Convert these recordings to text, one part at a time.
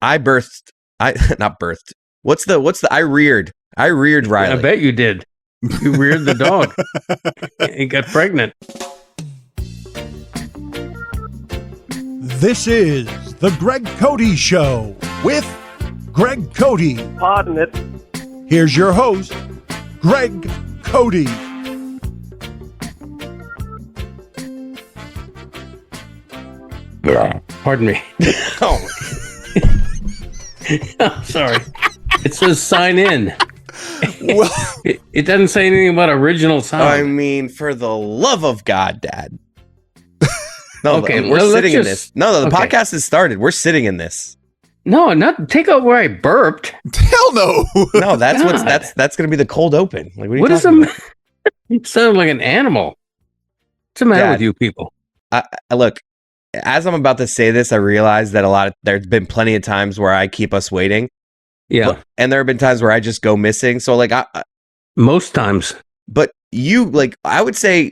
I birthed. Not birthed. What's the? I reared Riley. I bet you did. You reared the dog. And got pregnant. This is the Greg Cote Show with Greg Cote. Pardon it. Here's your host, Greg Cote. Pardon me. Oh, I'm sorry. It says sign in. Well, It doesn't say anything about original sound. I mean, for the love of God, Dad. No, Okay, we're let's sitting in just- this. No, the okay. podcast has started. We're sitting in this. No, not take out where I burped. hell no. No, that's God. that's going to be the cold open. Like, what are you What is talking the? It sounded like an animal. What's the matter Dad. with you people? I look, as I'm about to say this, I realize that there's been plenty of times where I keep us waiting. Yeah, And there have been times where I just go missing. So like, most times. but you like, I would say,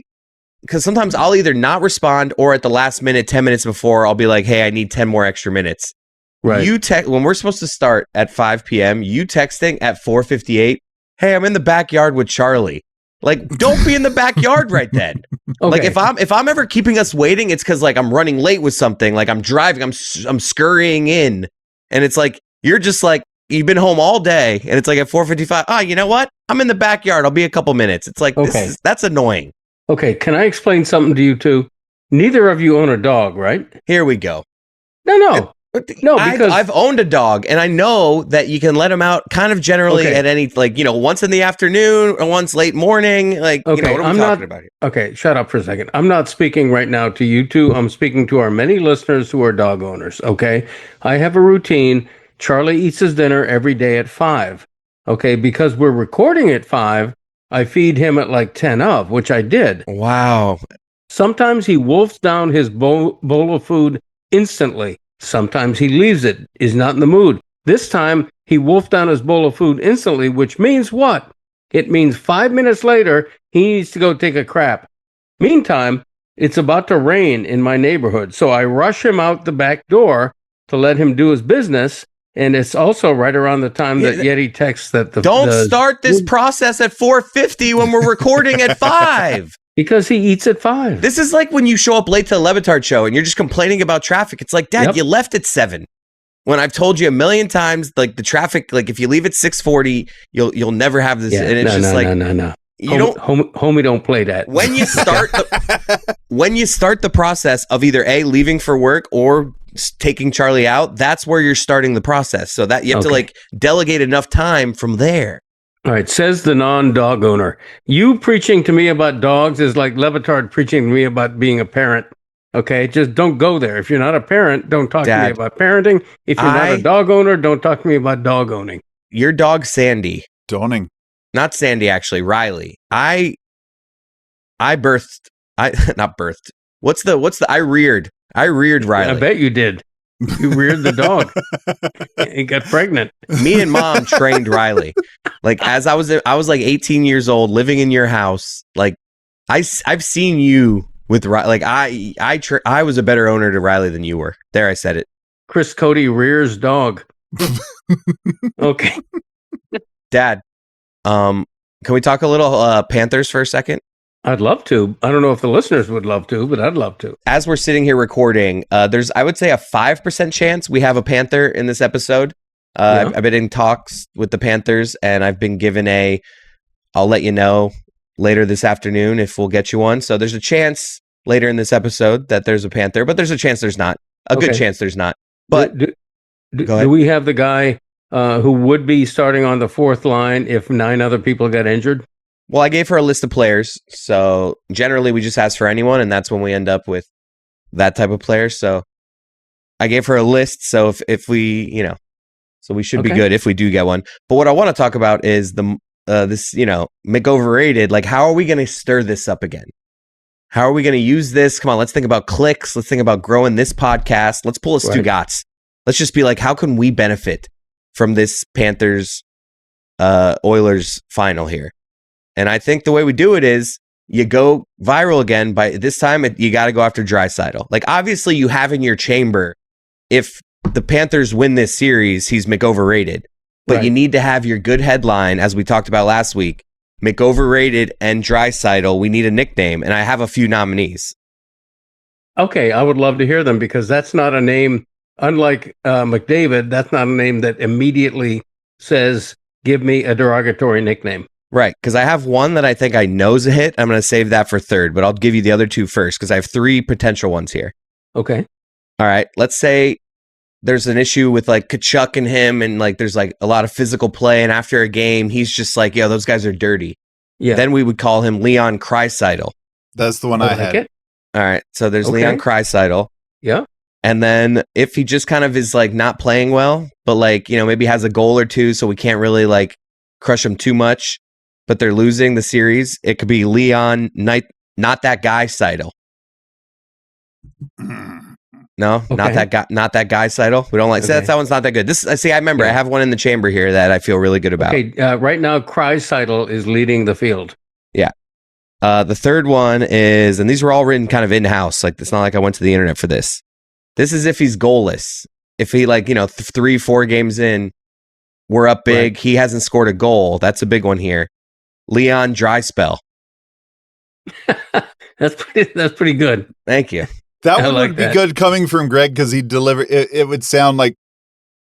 because sometimes I'll either not respond or at the last minute, 10 minutes before, I'll be like, hey, I need 10 more extra minutes. Right. You text when we're supposed to start at 5 p.m. You texting at 4:58. Hey, I'm in the backyard with Charlie. Like, don't be in the backyard right then. Okay. Like, if I'm ever keeping us waiting, it's because like I'm running late with something. Like I'm driving, I'm scurrying in, and it's like you're just like you've been home all day, and it's like at 4:55. Oh, you know what? I'm in the backyard. I'll be a couple minutes. It's like Okay. that's annoying. Okay, can I explain something to you two? Neither of you own a dog, right? Here we go. No. No, because I've owned a dog, and I know that you can let him out kind of generally Okay. at any, like, once in the afternoon or once late morning. Like, Okay, what are we I'm talking not- about here? Okay, shut up for a second. I'm not speaking right now to you two. I'm speaking to our many listeners who are dog owners, okay? I have a routine. Charlie eats his dinner every day at 5. Okay, because we're recording at 5, I feed him at like 10 of, which I did. Wow. Sometimes he wolfs down his bowl of food instantly. Sometimes he leaves it, is not in the mood. This time, he wolfed down his bowl of food instantly, which means what? It means 5 minutes later, he needs to go take a crap. Meantime, it's about to rain in my neighborhood, so I rush him out the back door to let him do his business. And it's also right around the time that Yeti texts that Don't start this process at 4:50 when we're recording at 5. Because he eats at 5. This is like when you show up late to the Levitard show and you're just complaining about traffic. It's like, Dad, Yep. you left at 7. When I've told you a million times, like the traffic, like if you leave at 6:40, you'll never have this. Yeah, and it's no. You don't. Homie, don't play that. When you start the process of either leaving for work or taking Charlie out, that's where you're starting the process. So that you have to Okay. like delegate enough time from there. All right, says the non-dog owner. You preaching to me about dogs is like Levitard preaching to me about being a parent. Okay, just don't go there. If you're not a parent, don't talk to me Dad, about parenting. If you're not a dog owner, don't talk to me about dog owning. Your dog Sandy, Dawning. not Sandy actually, Riley. I birthed. Not birthed. What's the? I reared Riley. I bet you did. You reared the dog and got pregnant. Me and Mom trained Riley. Like as I was like 18 years old, living in your house. Like I've seen you with Riley. Like I was a better owner to Riley than you were. There, I said it. Chris Cote rears dog. Okay. Dad, can we talk a little Panthers for a second? I'd love to. I don't know if the listeners would love to, but I'd love to. As we're sitting here recording, there's, I would say, a 5% chance we have a Panther in this episode. Yeah. I've been in talks with the Panthers, and I've been given I'll let you know later this afternoon if we'll get you one. So there's a chance later in this episode that there's a Panther, but there's a chance there's not. A good Okay. chance there's not. But do go ahead. do we have the guy who would be starting on the 4th line if 9 other people got injured? Well, I gave her a list of players. So generally we just ask for anyone, and that's when we end up with that type of player. So I gave her a list. So if we, so we should be Okay. good if we do get one. But what I want to talk about is this, McOverrated. Like, how are we going to stir this up again? How are we going to use this? Come on, let's think about clicks. Let's think about growing this podcast. Let's pull a Right. Stugotz. Let's just be like, how can we benefit from this Panthers Oilers final here? And I think the way we do it is you go viral again. By this time, you got to go after Draisaitl. Like, obviously, you have in your chamber, if the Panthers win this series, he's McOverrated. But you need to have your good headline, as we talked about last week. McOverrated and Draisaitl, we need a nickname, and I have a few nominees. Okay, I would love to hear them because that's not a name, unlike McDavid, that's not a name that immediately says, give me a derogatory nickname. Right, because I have one that I think I know is a hit. I'm going to save that for third, but I'll give you the other two first because I have three potential ones here. Okay. All right, let's say there's an issue with like Kachchuck and him, and like there's like a lot of physical play, and after a game, he's just like, yo, those guys are dirty. Yeah. Then we would call him Leon Draisaitl. That's the one I had. It. All right, so there's Leon Draisaitl. Yeah. And then if he just kind of is like not playing well, but like, you know, maybe has a goal or two, so we can't really like crush him too much, but they're losing the series, it could be Leon, not that guy Seidel. No, not that guy Seidel. We don't like that one's not that good. This I see. I remember I have one in the chamber here that I feel really good about. Okay, right now Draisaitl is leading the field. Yeah. The third one is, and these were all written kind of in-house. Like, it's not like I went to the internet for this. This is if he's goalless. If he, like, you know, 3-4 games in, we're up big. Right. He hasn't scored a goal. That's a big one here. Leon Draisaitl. That's pretty good. Thank you. That one would be good coming from Greg because he'd deliver. It would sound like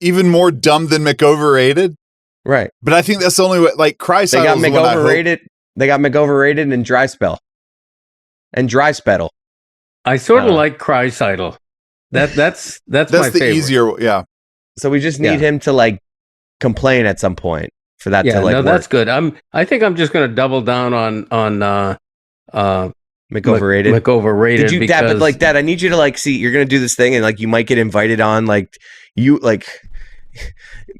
even more dumb than McOverrated. Right. But I think that's the only way. Like, Draisaitl. They got McOverrated. They got McOverrated and Draisaitl. And Draisaitl. I sort of like Draisaitl. That's my the favorite. Easier, yeah. So we just need him to like complain at some point for that to like work. That's good. I think I'm just going to double down on McOverrated. McOverrated. Did you Dad, but like Dad, I need you to like see you're going to do this thing and like you might get invited on like you like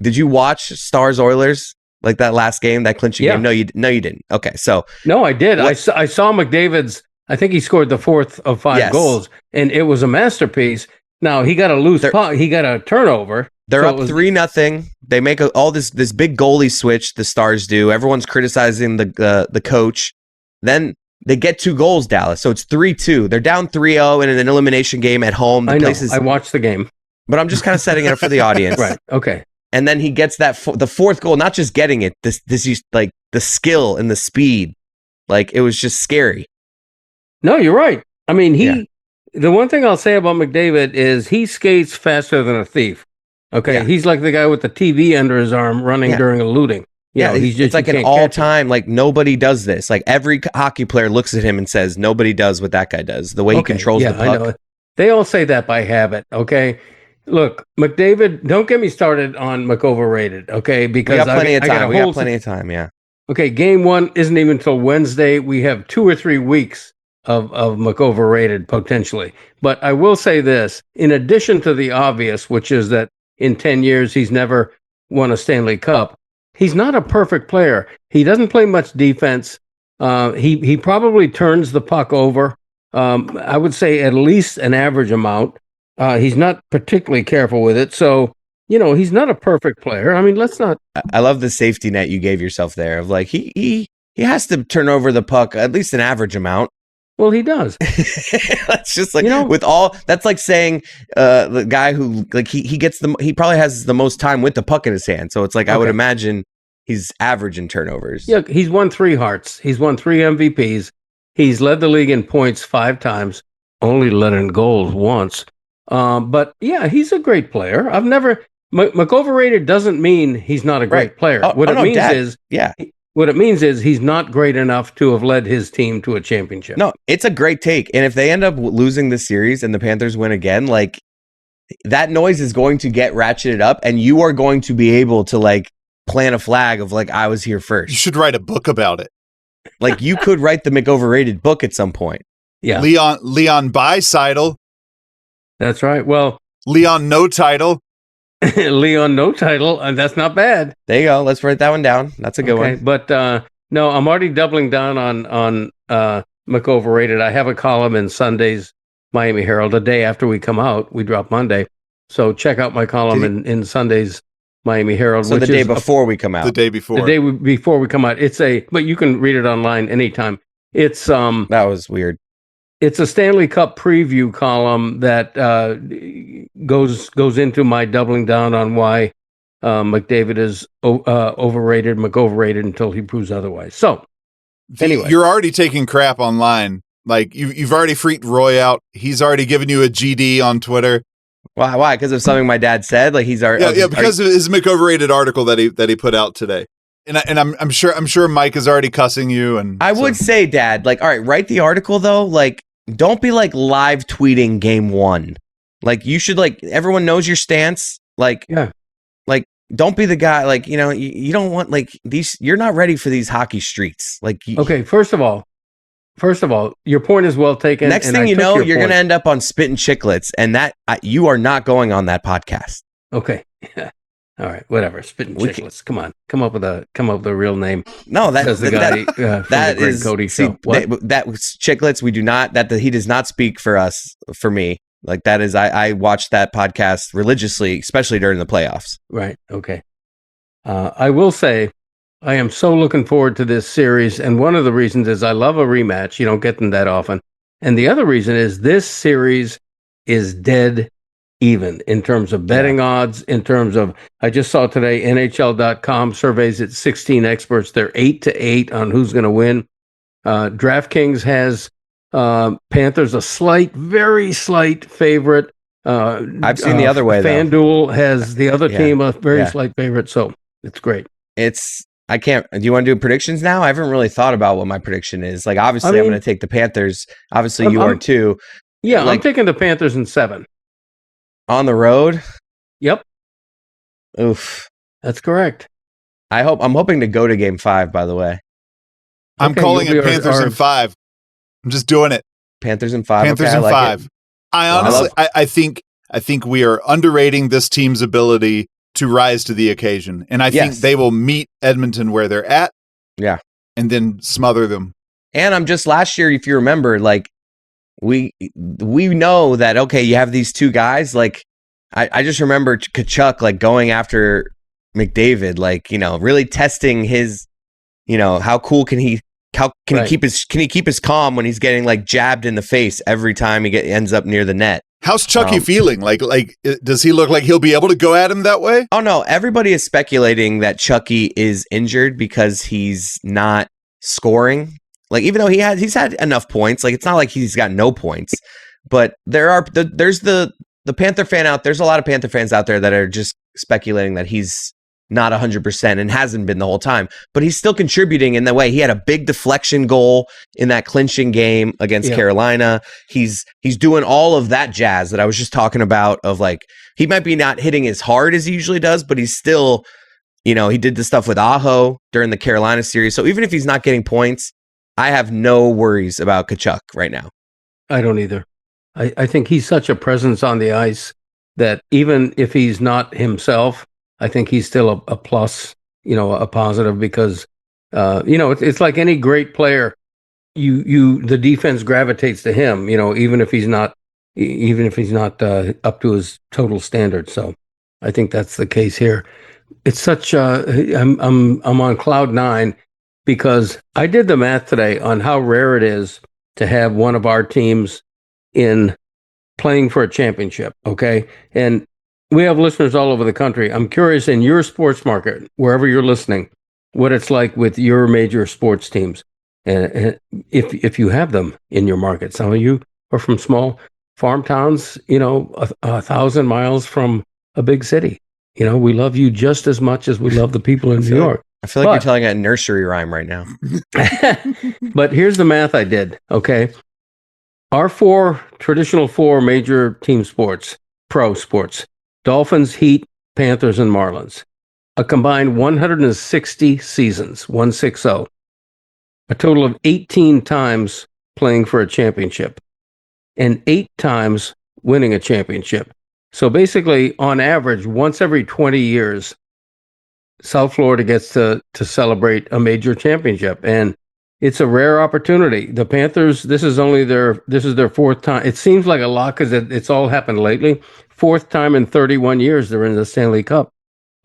did you watch Stars Oilers? Like that last game, that clinching game? No, you didn't. Okay, so no, I did. I saw McDavid's. I think he scored the fourth of 5 goals, and it was a masterpiece. Now he got a loose puck. He got a turnover. They're up 3-0. They make all this big goalie switch. The Stars do. Everyone's criticizing the coach. Then they get 2 goals, Dallas. So it's 3-2. They're down 3-0 in an elimination game at home. I know. I watched the game, but I'm just kind of setting it up for the audience. Right. Okay. And then he gets the 4th goal, not just getting it, this like the skill and the speed. Like it was just scary. No, you're right. I mean, the one thing I'll say about McDavid is he skates faster than a thief. Okay. Yeah. He's like the guy with the TV under his arm running during a looting. It's like an all-time, like nobody does this. Like every hockey player looks at him and says, nobody does what that guy does. The way he controls the puck. I know. They all say that by habit. Okay. Look, McDavid, don't get me started on McOverrated, okay? Because we got plenty of time. We got plenty of time, yeah. Okay, game 1 isn't even until Wednesday. We have 2 or 3 weeks of McOverrated potentially. But I will say this, in addition to the obvious, which is that in 10 years he's never won a Stanley Cup, he's not a perfect player. He doesn't play much defense. He probably turns the puck over. I would say at least an average amount. He's not particularly careful with it. So, you know, he's not a perfect player. I mean, let's not. I love the safety net you gave yourself there of like, he has to turn over the puck at least an average amount. Well, he does. That's just like, you know, with all that's like saying the guy who like he probably has the most time with the puck in his hand. So it's like, I would imagine he's average in turnovers. Yeah. He's won 3 Hearts. He's won 3 MVPs. He's led the league in points 5 times, only led in goals once. But yeah, he's a great player. I've never McOverrated doesn't mean he's not a great player. What it means is he's not great enough to have led his team to a championship. No, it's a great take. And if they end up losing this series and the Panthers win again, like that noise is going to get ratcheted up and you are going to be able to like plant a flag of like, I was here first. You should write a book about it. Like you could write the McOverrated book at some point. Yeah. Leon Draisaitl. That's right. Well, Leon no title. Leon no title, and that's not bad. There you go. Let's write that one down. That's a good one. But no, I'm already doubling down on McOverrated. I have a column in Sunday's Miami Herald. The day after we come out, we drop Monday. So check out my column in Sunday's Miami Herald. So the day before we come out. The day before. The day before we come out. But you can read it online anytime. It's that was weird. It's a Stanley Cup preview column that goes into my doubling down on why McDavid is overrated, McOverrated until he proves otherwise. So, anyway, you're already taking crap online. Like you've already freaked Roy out. He's already given you a GD on Twitter. Why? Because of something my dad said? Like he's already because of his McOverrated article that he put out today. And I'm sure Mike is already cussing you. And I would say, Dad, like, all right, write the article though. Like, don't be like live tweeting game one. Like, you should like everyone knows your stance. Like, yeah, like don't be the guy. Like, you don't want like these. You're not ready for these hockey streets. Like, okay. First of all, your point is well taken. Next thing you know, you're going to end up on Spittin' Chicklets, and that you are not going on that podcast. Okay. All right, whatever. Spittin' Chicklets. Come on, come up with a real name. No, that's the guy that Greg is Cote see, show. What? That was Chicklets. We do not he does not speak for us for me. Like that is I watch that podcast religiously, especially during the playoffs. Right. Okay. I will say I am so looking forward to this series, and one of the reasons is I love a rematch. You don't get them that often, and the other reason is this series is dead even in terms of betting odds, in terms of, I just saw today, NHL.com surveys it 16 experts. They're 8-8 on who's going to win. DraftKings has Panthers a very slight favorite. I've seen the other way, though. FanDuel has the other team a very slight favorite, so it's great. I can't. Do you want to do predictions now? I haven't really thought about what my prediction is. Like, obviously, I'm going to take the Panthers. Obviously, you are too. Yeah, I'm taking the Panthers in 7. On the road? Yep. Oof. That's correct. I'm hoping to go to game 5, by the way. I'm calling it Panthers in 5. I'm just doing it. Panthers in 5. Panthers in 5. I honestly, I think we are underrating this team's ability to rise to the occasion. And I think they will meet Edmonton where they're at. Yeah. And then smother them. And I'm just last year, if you remember, like, we know that, okay, you have these two guys. Like, I just remember Kachchuck, like, going after McDavid, like, really testing his, how cool can he keep his calm when he's getting like jabbed in the face every time he ends up near the net. How's Chucky feeling? Like, does he look like he'll be able to go at him that way? Oh no, everybody is speculating that Chucky is injured because he's not scoring. Like, even though he's had enough points, like, it's not like he's got no points, but there's the Panther fan out. There's a lot of Panther fans out there that are just speculating that he's not 100% and hasn't been the whole time, but he's still contributing in the way. He had a big deflection goal in that clinching game against Carolina. He's doing all of that jazz that I was just talking about, of like, he might be not hitting as hard as he usually does, but he's still, he did the stuff with Aho during the Carolina series. So even if he's not getting points, I have no worries about Kachuk right now. I don't either. I think he's such a presence on the ice that even if he's not himself, I think he's still a plus, a positive, because, it's like any great player, the defense gravitates to him, even if he's not up to his total standard. So I think that's the case here. It's such I'm on cloud 9, because I did the math today on how rare it is to have one of our teams in playing for a championship. Okay. And we have listeners all over the country. I'm curious, in your sports market, wherever you're listening, what it's like with your major sports teams. And if you have them in your market. Some of you are from small farm towns, 1,000 miles from a big city. We love you just as much as we love the people in New York. I feel like you're telling a nursery rhyme right now. But here's the math I did, okay? Our traditional four major team sports, pro sports, Dolphins, Heat, Panthers, and Marlins, a combined 160 seasons, 160, a total of 18 times playing for a championship, and 8 times winning a championship. So basically, on average, once every 20 years, South Florida gets to celebrate a major championship, and it's a rare opportunity. The Panthers, this is their 4th time. It seems like a lot because it's all happened lately. 4th time in 31 years they're in the Stanley Cup.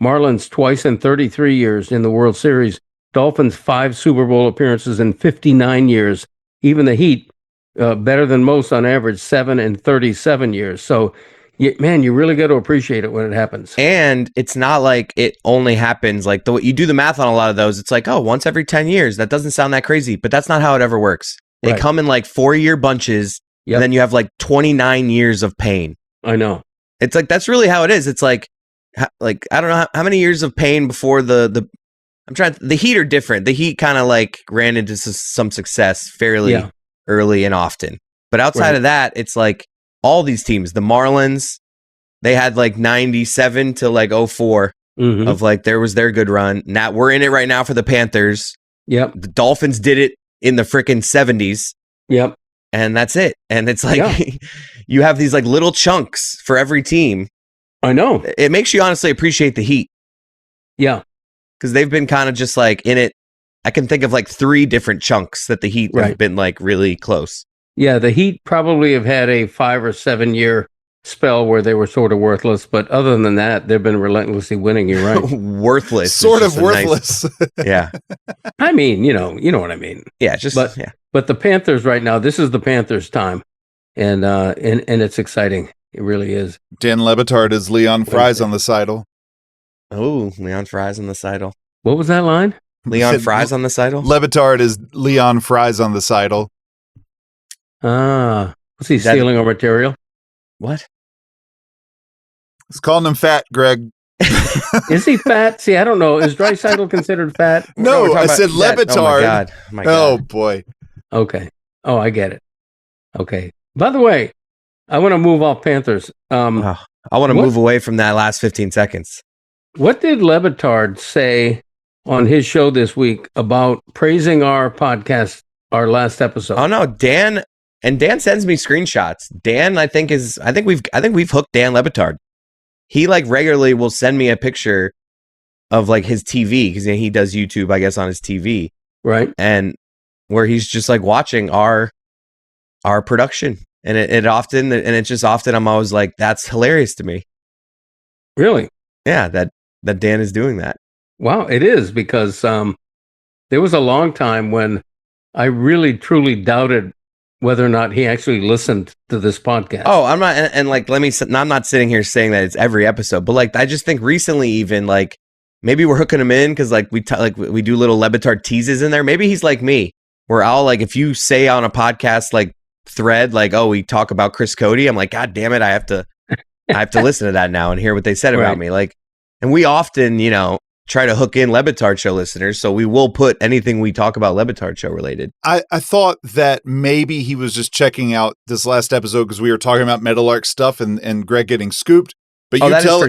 Marlins twice in 33 years in the World Series. Dolphins 5 Super Bowl appearances in 59 years. Even the Heat better than most on average, 7 and 37 years. So, man, you really got to appreciate it when it happens. And it's not like it only happens like you do the math on a lot of those. It's like, oh, once every 10 years. That doesn't sound that crazy, but that's not how it ever works. They come in like 4-year bunches, and then you have like 29 years of pain. I know. It's like, that's really how it is. It's like I don't know how many years of pain before the Heat are different. The Heat kind of like ran into some success fairly early and often. But outside of that, it's like all these teams, the Marlins, they had like 97 to like 04 of like, there was their good run. Now we're in it right now for the Panthers. Yep. The Dolphins did it in the freaking 70s. Yep. And that's it. And it's like, you have these like little chunks for every team. I know. It makes you honestly appreciate the Heat. Yeah. Because they've been kind of just like in it. I can think of like 3 different chunks that the Heat have been like really close. Yeah, the Heat probably have had a 5 or 7 year spell where they were sort of worthless, but other than that, they've been relentlessly winning. You're right. Worthless. Sort of worthless. Yeah. I mean, you know what I mean. Yeah, but the Panthers right now, this is the Panthers' time, and it's exciting. It really is. Dan Le Batard is Leon Fries on the Seidel. Oh, Leon Fries on the Seidel. What was that line? Leon Fries on the Seidel? Le Batard is Leon Fries on the Seidel. Was he stealing our material? What? It's calling him fat, Greg. Is he fat? See, I don't know. Is Draisaitl considered fat? No, I said Le Batard. Oh my God. Oh boy. Okay. Oh, I get it. Okay. By the way, I want to move off Panthers. I want to move away from that last 15 seconds. What did Le Batard say on his show this week about praising our podcast, our last episode? Oh no, Dan sends me screenshots. Dan, I think we've hooked Dan Le Batard. He like regularly will send me a picture of like his TV because he does YouTube, I guess, on his TV, right? And where he's just like watching our production, and it's just often I'm always like, that's hilarious to me. Really? Yeah, that Dan is doing that. Wow, it is, because there was a long time when I really truly doubted whether or not he actually listened to this podcast. Oh, I'm not, and like, I'm not sitting here saying that it's every episode, but like, I just think recently, even like, maybe we're hooking him in because like we do little Le Batard teases in there. Maybe he's like me, where I'll like, if you say on a podcast like thread like, oh, we talk about Chris Cote, I'm like, God damn it, I have to listen to that now and hear what they said about me. Like, and we often, try to hook in Le Batard show listeners, so we will put anything we talk about Le Batard show related. I thought that maybe he was just checking out this last episode because we were talking about Meadowlark stuff and Greg getting scooped. But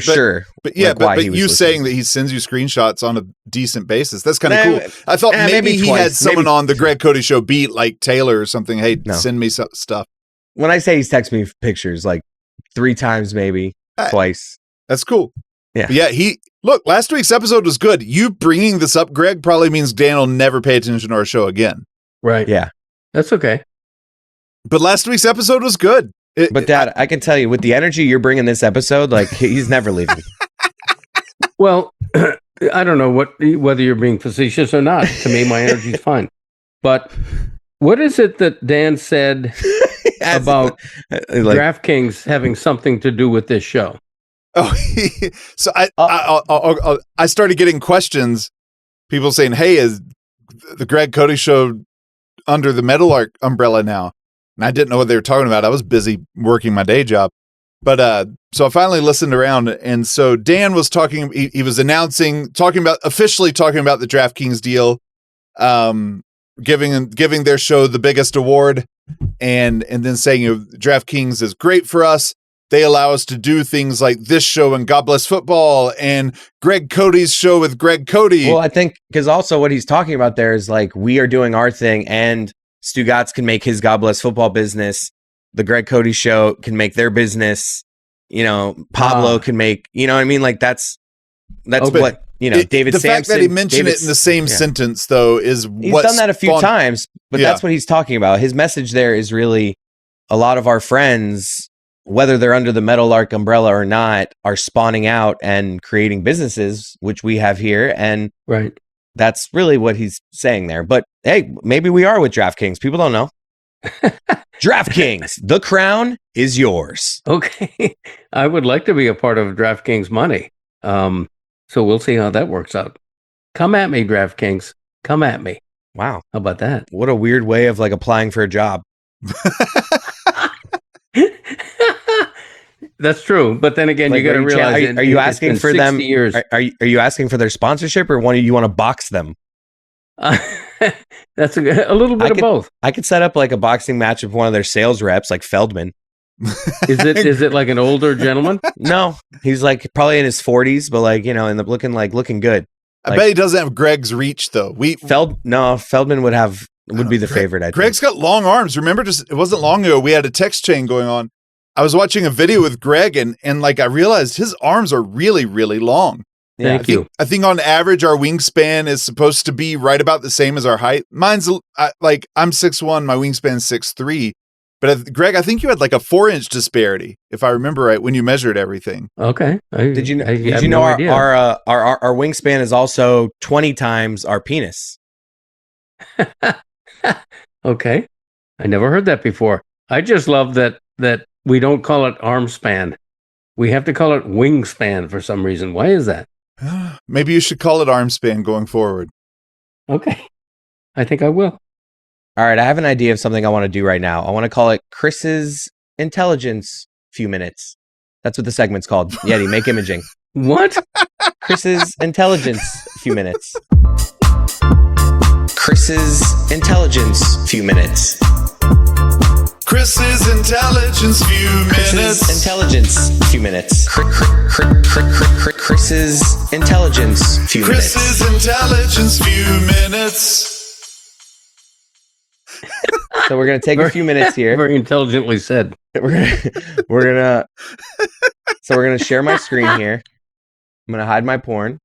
sure. But yeah, like but you saying that he sends you screenshots on a decent basis, that's kind of cool. I thought maybe he had someone on the Greg Cote show beat, like Taylor or something. Hey, send me stuff. When I say he's texted me pictures like 3 times, maybe twice. That's cool. Yeah. But yeah, look, last week's episode was good. You bringing this up, Greg, probably means Dan will never pay attention to our show again. Right. Yeah. That's okay. But last week's episode was good. But Dad, I can tell you, with the energy you're bringing this episode, like, he's never leaving. Well, I don't know whether you're being facetious or not. To me, my energy's fine. But what is it that Dan said about DraftKings having something to do with this show? Oh, so I started getting questions. People saying, "Hey, is the Greg Cote show under the Meadowlark umbrella now?" And I didn't know what they were talking about. I was busy working my day job. But so I finally listened around, and so Dan was talking. He was officially talking about the DraftKings deal, giving their show the biggest award, and then saying, DraftKings is great for us. They allow us to do things like this show and God Bless Football and Greg Cote's show with Greg Cote. Well, I think because also what he's talking about there is like, we are doing our thing, and Stu Gatz can make his God Bless Football business. The Greg Cote show can make their business. Pablo can make, what I mean? Like that's what, David Sampson. The fact that he mentioned it in the same sentence, though, is he's done that a few times, but that's what he's talking about. His message there is really a lot of our friends, whether they're under the Meadowlark umbrella or not, are spawning out and creating businesses, which we have here. And right. That's really what he's saying there. But hey, maybe we are with DraftKings. People don't know. DraftKings, the crown is yours. Okay. I would like to be a part of DraftKings money. So we'll see how that works out. Come at me, DraftKings. Come at me. Wow. How about that? What a weird way of like applying for a job. That's true. But then again, Like, you got to realize, are you asking for them? Years. Are you asking for their sponsorship, or one you want to box them? That's a little bit of both. I could set up like a boxing match with one of their sales reps, like Feldman. Is it like an older gentleman? No, he's like probably in his 40s, but like, and looking good. I bet he doesn't have Greg's reach though. Feldman would be the favorite. I think. Greg's got long arms. Remember, it wasn't long ago we had a text chain going on. I was watching a video with Greg and like I realized his arms are really, really long. Yeah, Thank you. I think on average our wingspan is supposed to be right about the same as our height. Mine's like I'm 6'1", my wingspan's 6'3". But Greg, I think you had like a 4-inch disparity, if I remember right, when you measured everything. Okay. Did you know our wingspan is also 20 times our penis? Okay. I never heard that before. I just love that we don't call it arm span. We have to call it wingspan for some reason. Why is that? Maybe you should call it arm span going forward. Okay. I think I will. All right, I have an idea of something I want to do right now. I want to call it Chris's Intelligence Few Minutes. That's what the segment's called. Yeti, make imaging. What? Chris's Intelligence Few Minutes. Chris's Intelligence Few Minutes. Chris's Intelligence Few Minutes. Chris's Intelligence Few Minutes. Chris's Intelligence Few Minutes. Chris's Intelligence Few Minutes. So we're gonna take a few minutes here. Very intelligently said. We're gonna share my screen here. I'm gonna hide my porn.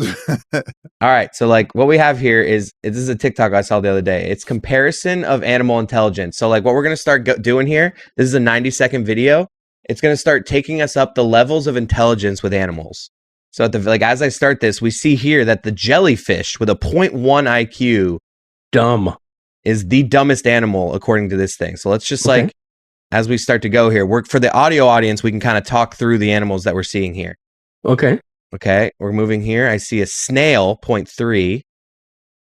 All right. So like what we have here is this is a TikTok I saw the other day. It's comparison of animal intelligence. So like what we're gonna start doing here. This is a 90-second video. It's gonna start taking us up the levels of intelligence with animals. So as I start this, we see here that the jellyfish with a 0.1 IQ, dumb, is the dumbest animal according to this thing. So let's just as we start to go here, for the audio audience, we can kind of talk through the animals that we're seeing here. Okay. Okay, we're moving here. I see a snail, 0.3.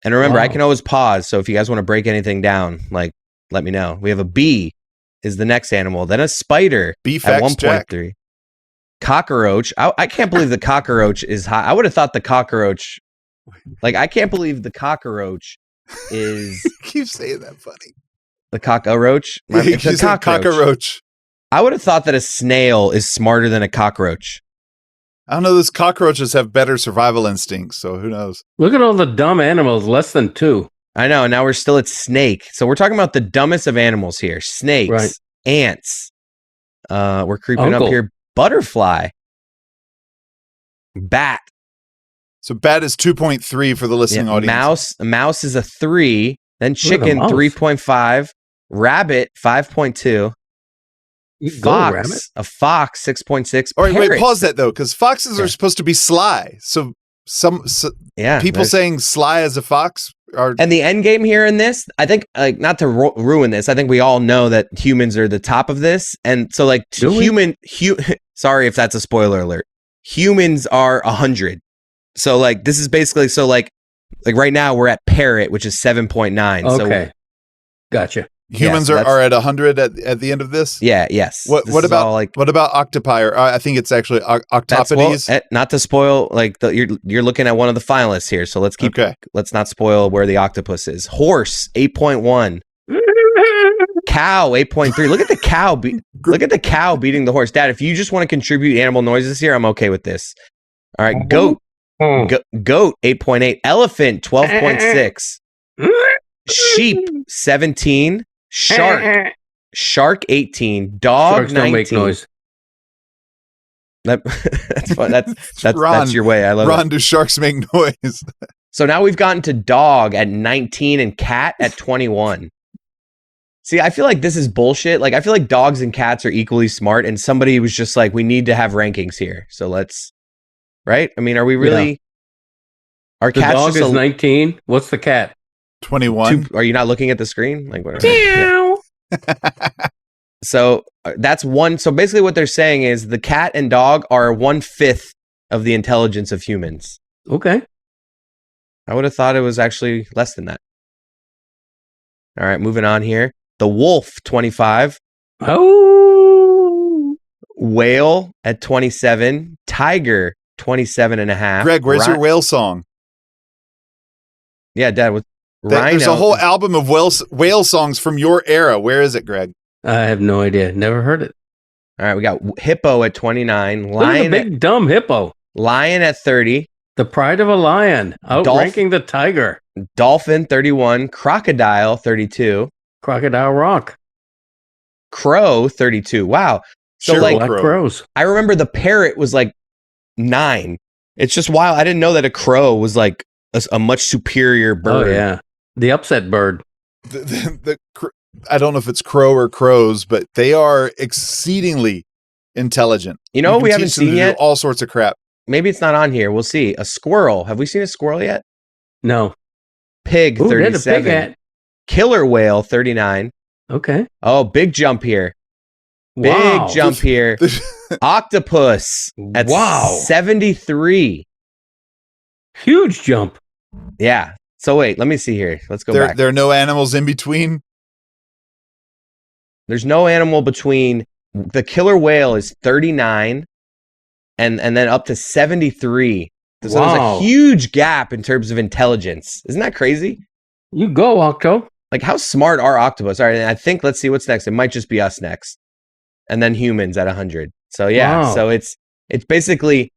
And remember, I can always pause. So if you guys want to break anything down, like, let me know. We have a bee is the next animal. Then a spider at 1.3. Cockroach. I can't believe the cockroach is high. I would have thought the cockroach, I can't believe the cockroach is... Keep saying that funny. The cockroach? It's a cockroach. I would have thought that a snail is smarter than a cockroach. I don't know. Those cockroaches have better survival instincts, so who knows? Look at all the dumb animals, less than 2. I know. Now we're still at snake. So we're talking about the dumbest of animals here. Snakes, ants. We're creeping up here. Butterfly. Bat. So bat is 2.3 for the listening audience. Mouse is a 3. Then chicken, 3.5. Rabbit, 5.2. Fox, a fox, 6.6. All right, wait, pause that though, because foxes are supposed to be sly. So people saying sly as a fox are. And the end game here in this, I think, not to ruin this, I think we all know that humans are the top of this, and so sorry if that's a spoiler alert. Humans are 100. So this is basically right now we're at parrot, which is 7.9. Okay, gotcha. Humans are at 100 at the end of this. Yeah. Yes. What about octopi? Or I think it's actually octopodes. Not to spoil. You're looking at one of the finalists here, so let's keep. Okay. Let's not spoil where the octopus is. Horse 8.1. Cow 8.3. Look at the cow. Look at the cow beating the horse. Dad, if you just want to contribute animal noises here, I'm okay with this. All right. Goat. Goat 8.8. Elephant 12.6. Sheep 17. Shark 18. Dog Sharks 19. don't make noise. That's fun. That's your way. I love it. Ron, do sharks make noise? So now we've gotten to dog at 19 and cat at 21. See, I feel like this is bullshit. I feel like dogs and cats are equally smart, and somebody was just like, we need to have rankings here. So let's, right? I mean, are we really? Yeah. Our the dog is 19. What's the cat? 21. Are you not looking at the screen? Whatever. Yeah. So that's one. So basically, what they're saying is the cat and dog are 1/5 of the intelligence of humans. Okay. I would have thought it was actually less than that. All right, moving on here. The wolf, 25. Oh. Whale at 27. Tiger, 27.5. Greg, where's your whale song? Yeah, Dad. With Rhino. There's a whole album of whale songs from your era. Where is it, Greg? I have no idea. Never heard it. All right, we got hippo at 29. Look at the big dumb hippo. Lion at 30. The pride of a lion, outranking the tiger. Dolphin, 31. Crocodile, 32. Crocodile Rock. Crow, 32. Wow. So Sure, like Black crows. I remember the parrot was like 9. It's just wild. I didn't know that a crow was like a much superior bird. Oh yeah, the upset bird. I don't know if it's crow or crows, but they are exceedingly intelligent. You know what we haven't teach them seen to do yet? all sorts of crap. Maybe it's not on here. We'll see. A squirrel. Have we seen a squirrel yet? No. Pig, Ooh, there's a 37. pig hat. Killer whale, 39. Okay. Oh, big jump here. Big Wow. jump here. Octopus at Wow. 73. Huge jump. Yeah. So wait, let me see here. Let's go back. There are no animals in between. There's no animal between. The killer whale is 39 and then up to 73. So there's Wow. a huge gap in terms of intelligence. Isn't that crazy? You go, Octo. Like, how smart are octopus? All right, and I think, let's see what's next. It might just be us next. And then humans at 100. So yeah, Wow. so it's basically,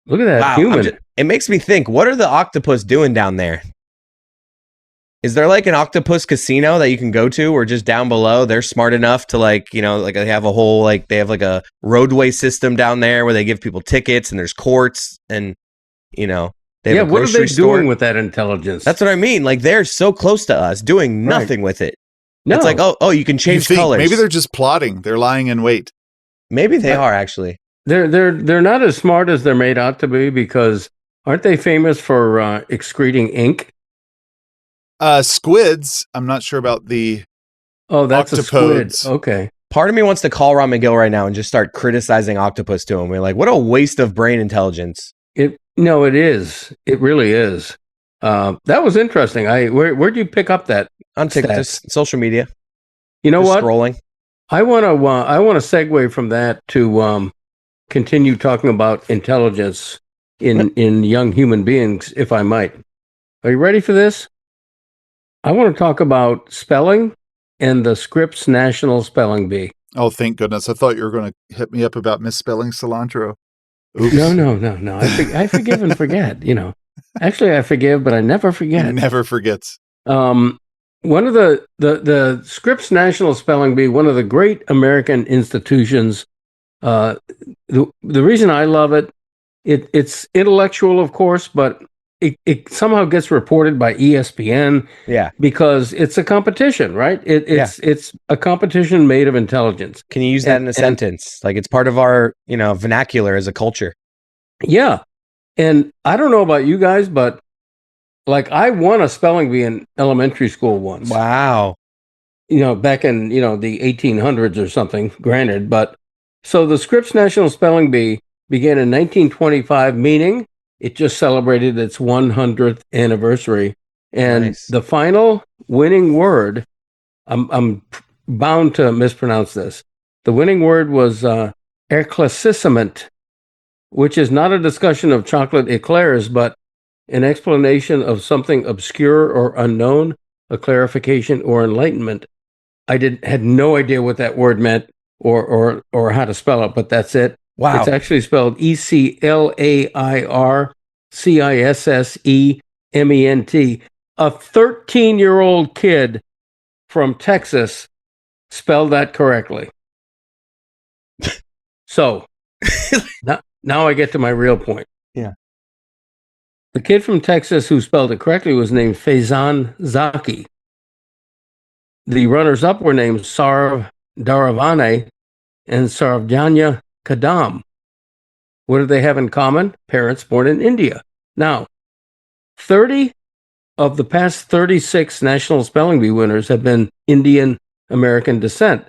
Look at that wow. human. It makes me think, what are the octopus doing down there? Is there like an octopus casino that you can go to, or just down below they're smart enough to like they have a whole they have like a roadway system down there where they give people tickets and there's courts and they have a What are grocery they store. doing with that intelligence? That's what I mean. Like, they're so close to us doing nothing with it. no. It's like, oh, you can change You think colors. maybe they're just plotting. They're lying in wait. Maybe they are actually. They're not as smart as they're made out to be, because aren't they famous for excreting ink? Squids. I'm not sure about the. Oh, that's Octopodes. a squid. Okay. Part of me wants to call Ron McGill right now and just start criticizing octopus to him. We're like, what a waste of brain intelligence. It is. It really is. That was interesting. Where'd you pick up that? On TikTok, Stats. just social media. You know Just what? Scrolling. I want to segue from that to continue talking about intelligence in young human beings, if I might. Are you ready for this? I want to talk about spelling and the Scripps National Spelling Bee. Oh, thank goodness! I thought you were going to hit me up about misspelling cilantro. Oops. No. I forgive and forget. Actually, I forgive, but I never forget. He never forgets. One of the Scripps National Spelling Bee, one of the great American institutions. The reason I love it, it's intellectual, of course, but it somehow gets reported by ESPN. Yeah. Because it's a competition, right? It's a competition made of intelligence. Can you use that in a sentence? Like, it's part of our, vernacular as a culture. Yeah. And I don't know about you guys, but like, I won a spelling bee in elementary school once. Wow. Back in, the 1800s or something, granted. But so the Scripps National Spelling Bee began in 1925, meaning it just celebrated its 100th anniversary. And Nice. the final winning word, I'm bound to mispronounce this. The winning word was éclaircissement, which is not a discussion of chocolate eclairs, but an explanation of something obscure or unknown, a clarification or enlightenment. I had no idea what that word meant or how to spell it, but that's it. Wow. It's actually spelled ECLAIRCISSEMENT. A 13-year-old kid from Texas spelled that correctly. So now I get to my real point. Yeah. The kid from Texas who spelled it correctly was named Faizan Zaki. The runners-up were named Sarv Dharavane and Sarvjanya Kadam. What do they have in common? Parents born in India. Now, 30 of the past 36 National Spelling Bee winners have been Indian American descent.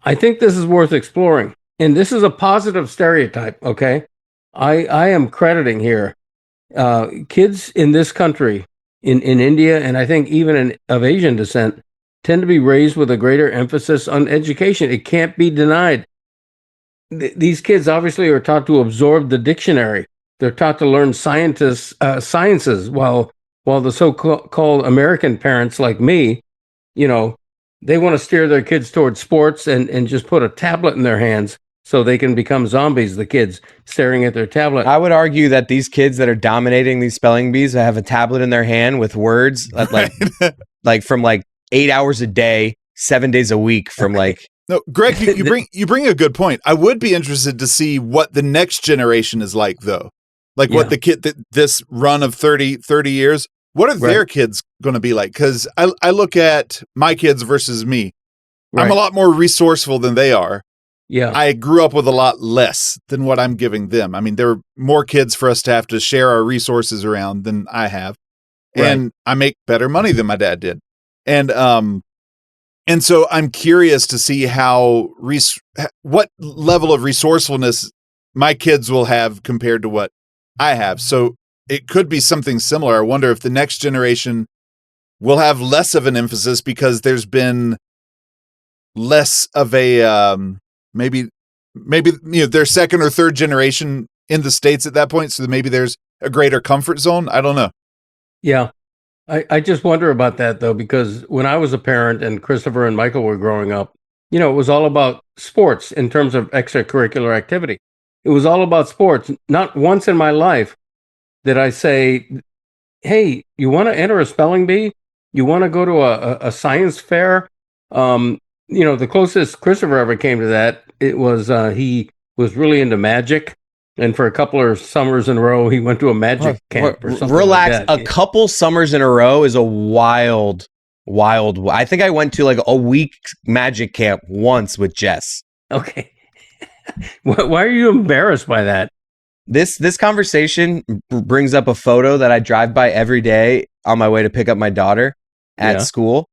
I think this is worth exploring. And this is a positive stereotype, okay? I am crediting here kids in this country, in India, and I think even of Asian descent, tend to be raised with a greater emphasis on education. It can't be denied. These kids obviously are taught to absorb the dictionary. They're taught to learn sciences, while the so-called American parents like me, they want to steer their kids towards sports and just put a tablet in their hands so they can become zombies, the kids staring at their tablet. I would argue that these kids that are dominating these spelling bees have a tablet in their hand with words like from 8 hours a day, 7 days a week from No, Greg, you bring a good point. I would be interested to see what the next generation is like, though. Like what the kid this run of 30 years, what are their kids going to be like? Because I look at my kids versus me. Right. I'm a lot more resourceful than they are. Yeah, I grew up with a lot less than what I'm giving them. I mean, there are more kids for us to have to share our resources around than I have, and I make better money than my dad did, and so I'm curious to see what level of resourcefulness my kids will have compared to what I have. So it could be something similar. I wonder if the next generation will have less of an emphasis because there's been less of a maybe their second or third generation in the States at that point. So maybe there's a greater comfort zone. I don't know. Yeah. I just wonder about that, though, because when I was a parent and Christopher and Michael were growing up, it was all about sports in terms of extracurricular activity. It was all about sports. Not once in my life did I say, hey, you want to enter a spelling bee? You want to go to a science fair? The closest Christopher ever came to that, it was he was really into magic. And for a couple of summers in a row, he went to a magic camp or something. Relax. Like that. A couple summers in a row is a wild. I think I went to a week magic camp once with Jess. Okay. Why are you embarrassed by that? This conversation brings up a photo that I drive by every day on my way to pick up my daughter at school.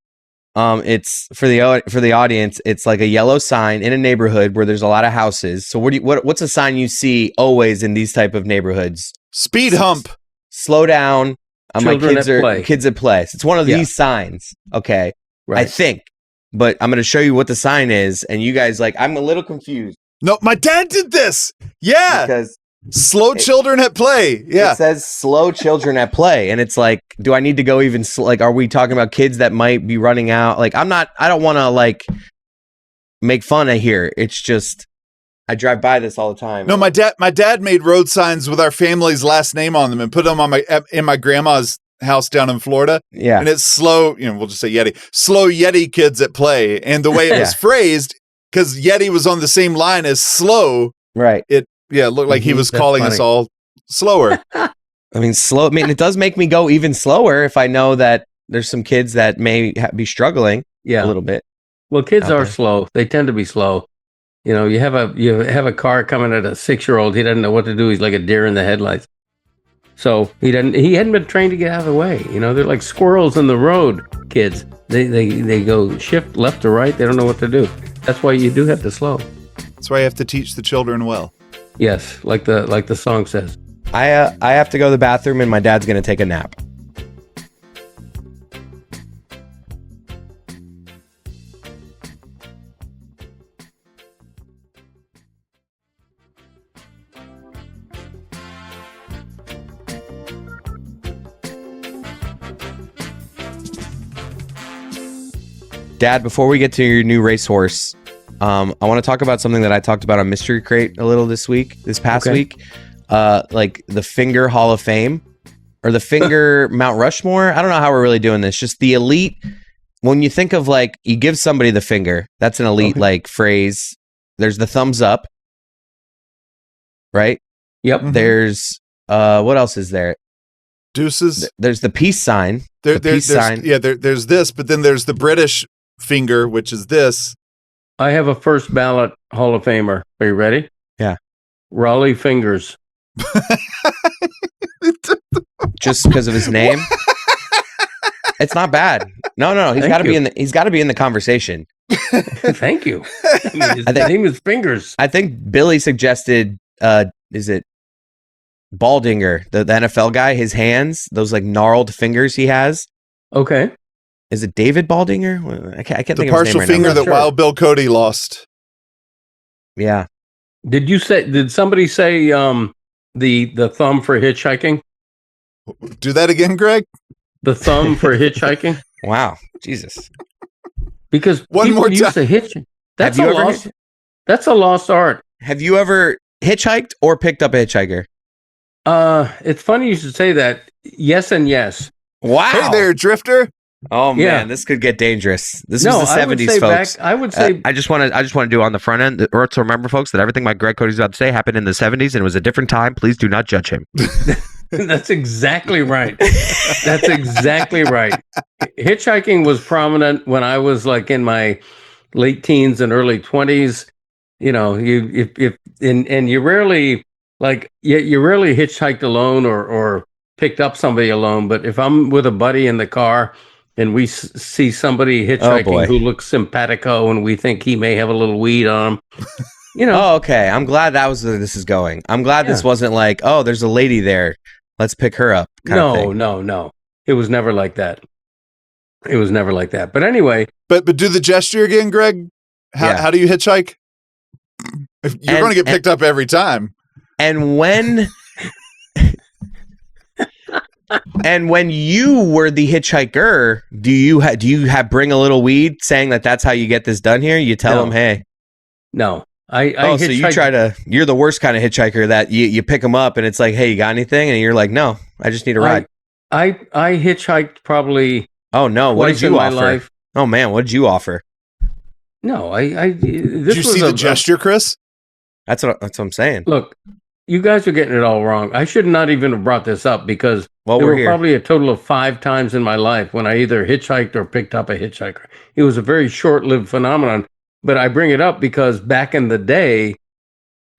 It's for the audience. It's like a yellow sign in a neighborhood where there's a lot of houses. So what's a sign you see always in these type of neighborhoods? Speed hump. Slow down. My kids at play. It's one of these signs. Okay, right. I think, but I'm going to show you what the sign is, and you guys I'm a little confused. No, my dad did this. Yeah, because slow children at play. Yeah, it says slow children at play, and it's like, do I need to go even are we talking about kids that might be running out? I don't want to make fun of here. It's just I drive by this all the time. No, my dad made road signs with our family's last name on them and put them on in my grandma's house down in Florida. Yeah, and it's slow. We'll just say Yeti. Slow Yeti kids at play, and the way it was phrased, because Yeti was on the same line as slow. Right. It looked like he was calling us all slower. Slow. It does make me go even slower if I know that there's some kids that may be struggling a little bit. Well, kids are slow. They tend to be slow. You have a car coming at a 6-year-old. He doesn't know what to do. He's like a deer in the headlights. So he hadn't been trained to get out of the way. They're like squirrels in the road, kids. They go shift left to right. They don't know what to do. That's why you do have to slow. That's why you have to teach the children well. Yes, like the song says. I have to go to the bathroom and my dad's going to take a nap. Dad, before we get to your new racehorse, I want to talk about something that I talked about on Mystery Crate a little this past week. The Finger Hall of Fame or the Finger Mount Rushmore. I don't know how we're really doing this. Just the elite. When you think of you give somebody the finger, that's an elite phrase. There's the thumbs up, right? Yep. There's what else is there? Deuces. There's the peace sign. There's sign. Yeah, there's this, but then there's the British finger, which is this. I have a first ballot Hall of Famer. Are you ready? Yeah. Raleigh Fingers. Just because of his name? It's not bad. No. He's Thank got to be you. in. He's got to be in the conversation. Thank you. His name is Fingers. I think Billy suggested. Is it Baldinger, the NFL guy? His hands, those like gnarled fingers he has. Okay. Is it David Baldinger? I can't The think partial of his name finger right now. that Wild Bill Cote lost. Yeah. Did somebody say the thumb for hitchhiking? Do that again, Greg. The thumb for hitchhiking? Wow. Jesus. Because One people more used time. to hitch. That's Have a you ever lost. That's a lost art. Have you ever hitchhiked or picked up a hitchhiker? It's funny you should say that. Yes and yes. Wow. Hey there, Drifter. Oh man, Yeah. this could get dangerous. This No, was the I would 70s, say folks. I would say I just want to do on the front end, or to remember, folks, that everything my Greg Cody's about to say happened in the 70s and it was a different time. Please do not judge him. that's exactly right. That's exactly right. Hitchhiking was prominent when I was like in my late teens and early 20s. You know, you rarely you rarely hitchhiked alone or picked up somebody alone. But if I'm with a buddy in the car and we see somebody hitchhiking boy. who looks simpatico and we think he may have a little weed on him, you know. Oh, okay. I'm glad that was where this is going. I'm glad this wasn't like, oh, there's a lady there. Let's pick her up. Kind of thing. No. It was never like that. It was never like that. But anyway. But do the gesture again, Greg. How do you hitchhike? You're going to get picked up every time. And when and when you were the hitchhiker, do you bring a little weed, saying that that's how you get this done here? You tell them, hey. No. So you're the worst kind of hitchhiker that you pick them up and it's like, hey, you got anything? And you're like, no, I just need a ride. I hitchhiked probably. Oh no, what did you offer? Life. Oh man, what did you offer? No, Did you see the gesture, Chris? That's what I'm saying. Look, you guys are getting it all wrong. I should not even have brought this up because there were probably a total of 5 times in my life when I either hitchhiked or picked up a hitchhiker. It was a very short-lived phenomenon, but I bring it up because back in the day,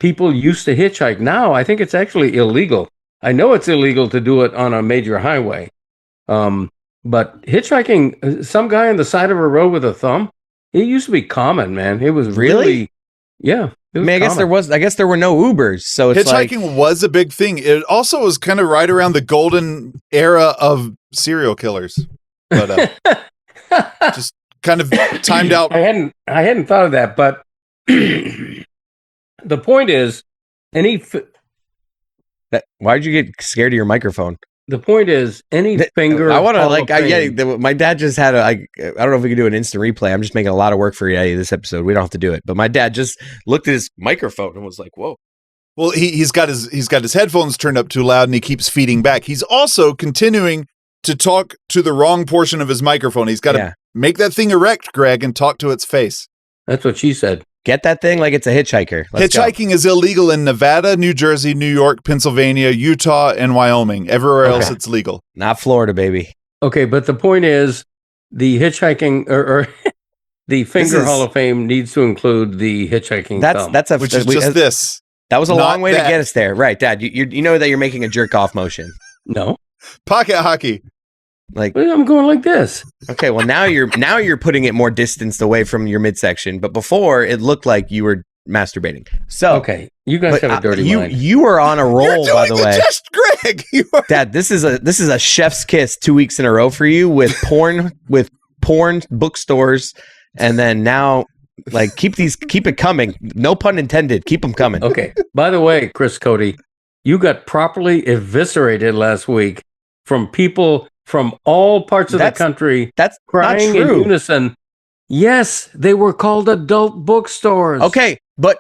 people used to hitchhike. Now, I think it's actually illegal. I know it's illegal to do it on a major highway. But hitchhiking, some guy on the side of a road with a thumb, it used to be common, man. It was really yeah. I mean, I guess there were no Ubers, so it's hitchhiking was a big thing. It also was kind of right around the golden era of serial killers, but just kind of timed out. I hadn't thought of that, but the point is, why'd you get scared of your microphone? The point is, any finger. I want to my dad just had I don't know if we can do an instant replay. I'm just making a lot of work for you this episode. We don't have to do it, but my dad just looked at his microphone and was like, "Whoa." Well, he's got his headphones turned up too loud and he keeps feeding back. He's also continuing to talk to the wrong portion of his microphone. He's got to make that thing erect, Greg, and talk to its face. That's what she said. Get that thing like it's a hitchhiker. Hitchhiking is illegal in Nevada, New Jersey, New York, Pennsylvania, Utah, and Wyoming. Everywhere else, it's legal. Not Florida, baby. Okay, but the point is, the hitchhiking or the Finger Hall of Fame needs to include the hitchhiking. This. That was a long way to get us there, right, Dad? You know that you're making a jerk off motion. No, pocket hockey. Like I'm going like this. Okay, well now you're putting it more distanced away from your midsection, but before it looked like you were masturbating. So okay, you guys have a dirty mind. You were on a roll, by the way. Just Greg, Dad, this is a chef's kiss 2 weeks in a row for you with porn bookstores, and then now like keep it coming. No pun intended. Keep them coming. Okay. By the way, Chris Cote, you got properly eviscerated last week from people from all parts of the country. That's crying not true. In unison. Yes, they were called adult bookstores. Okay, but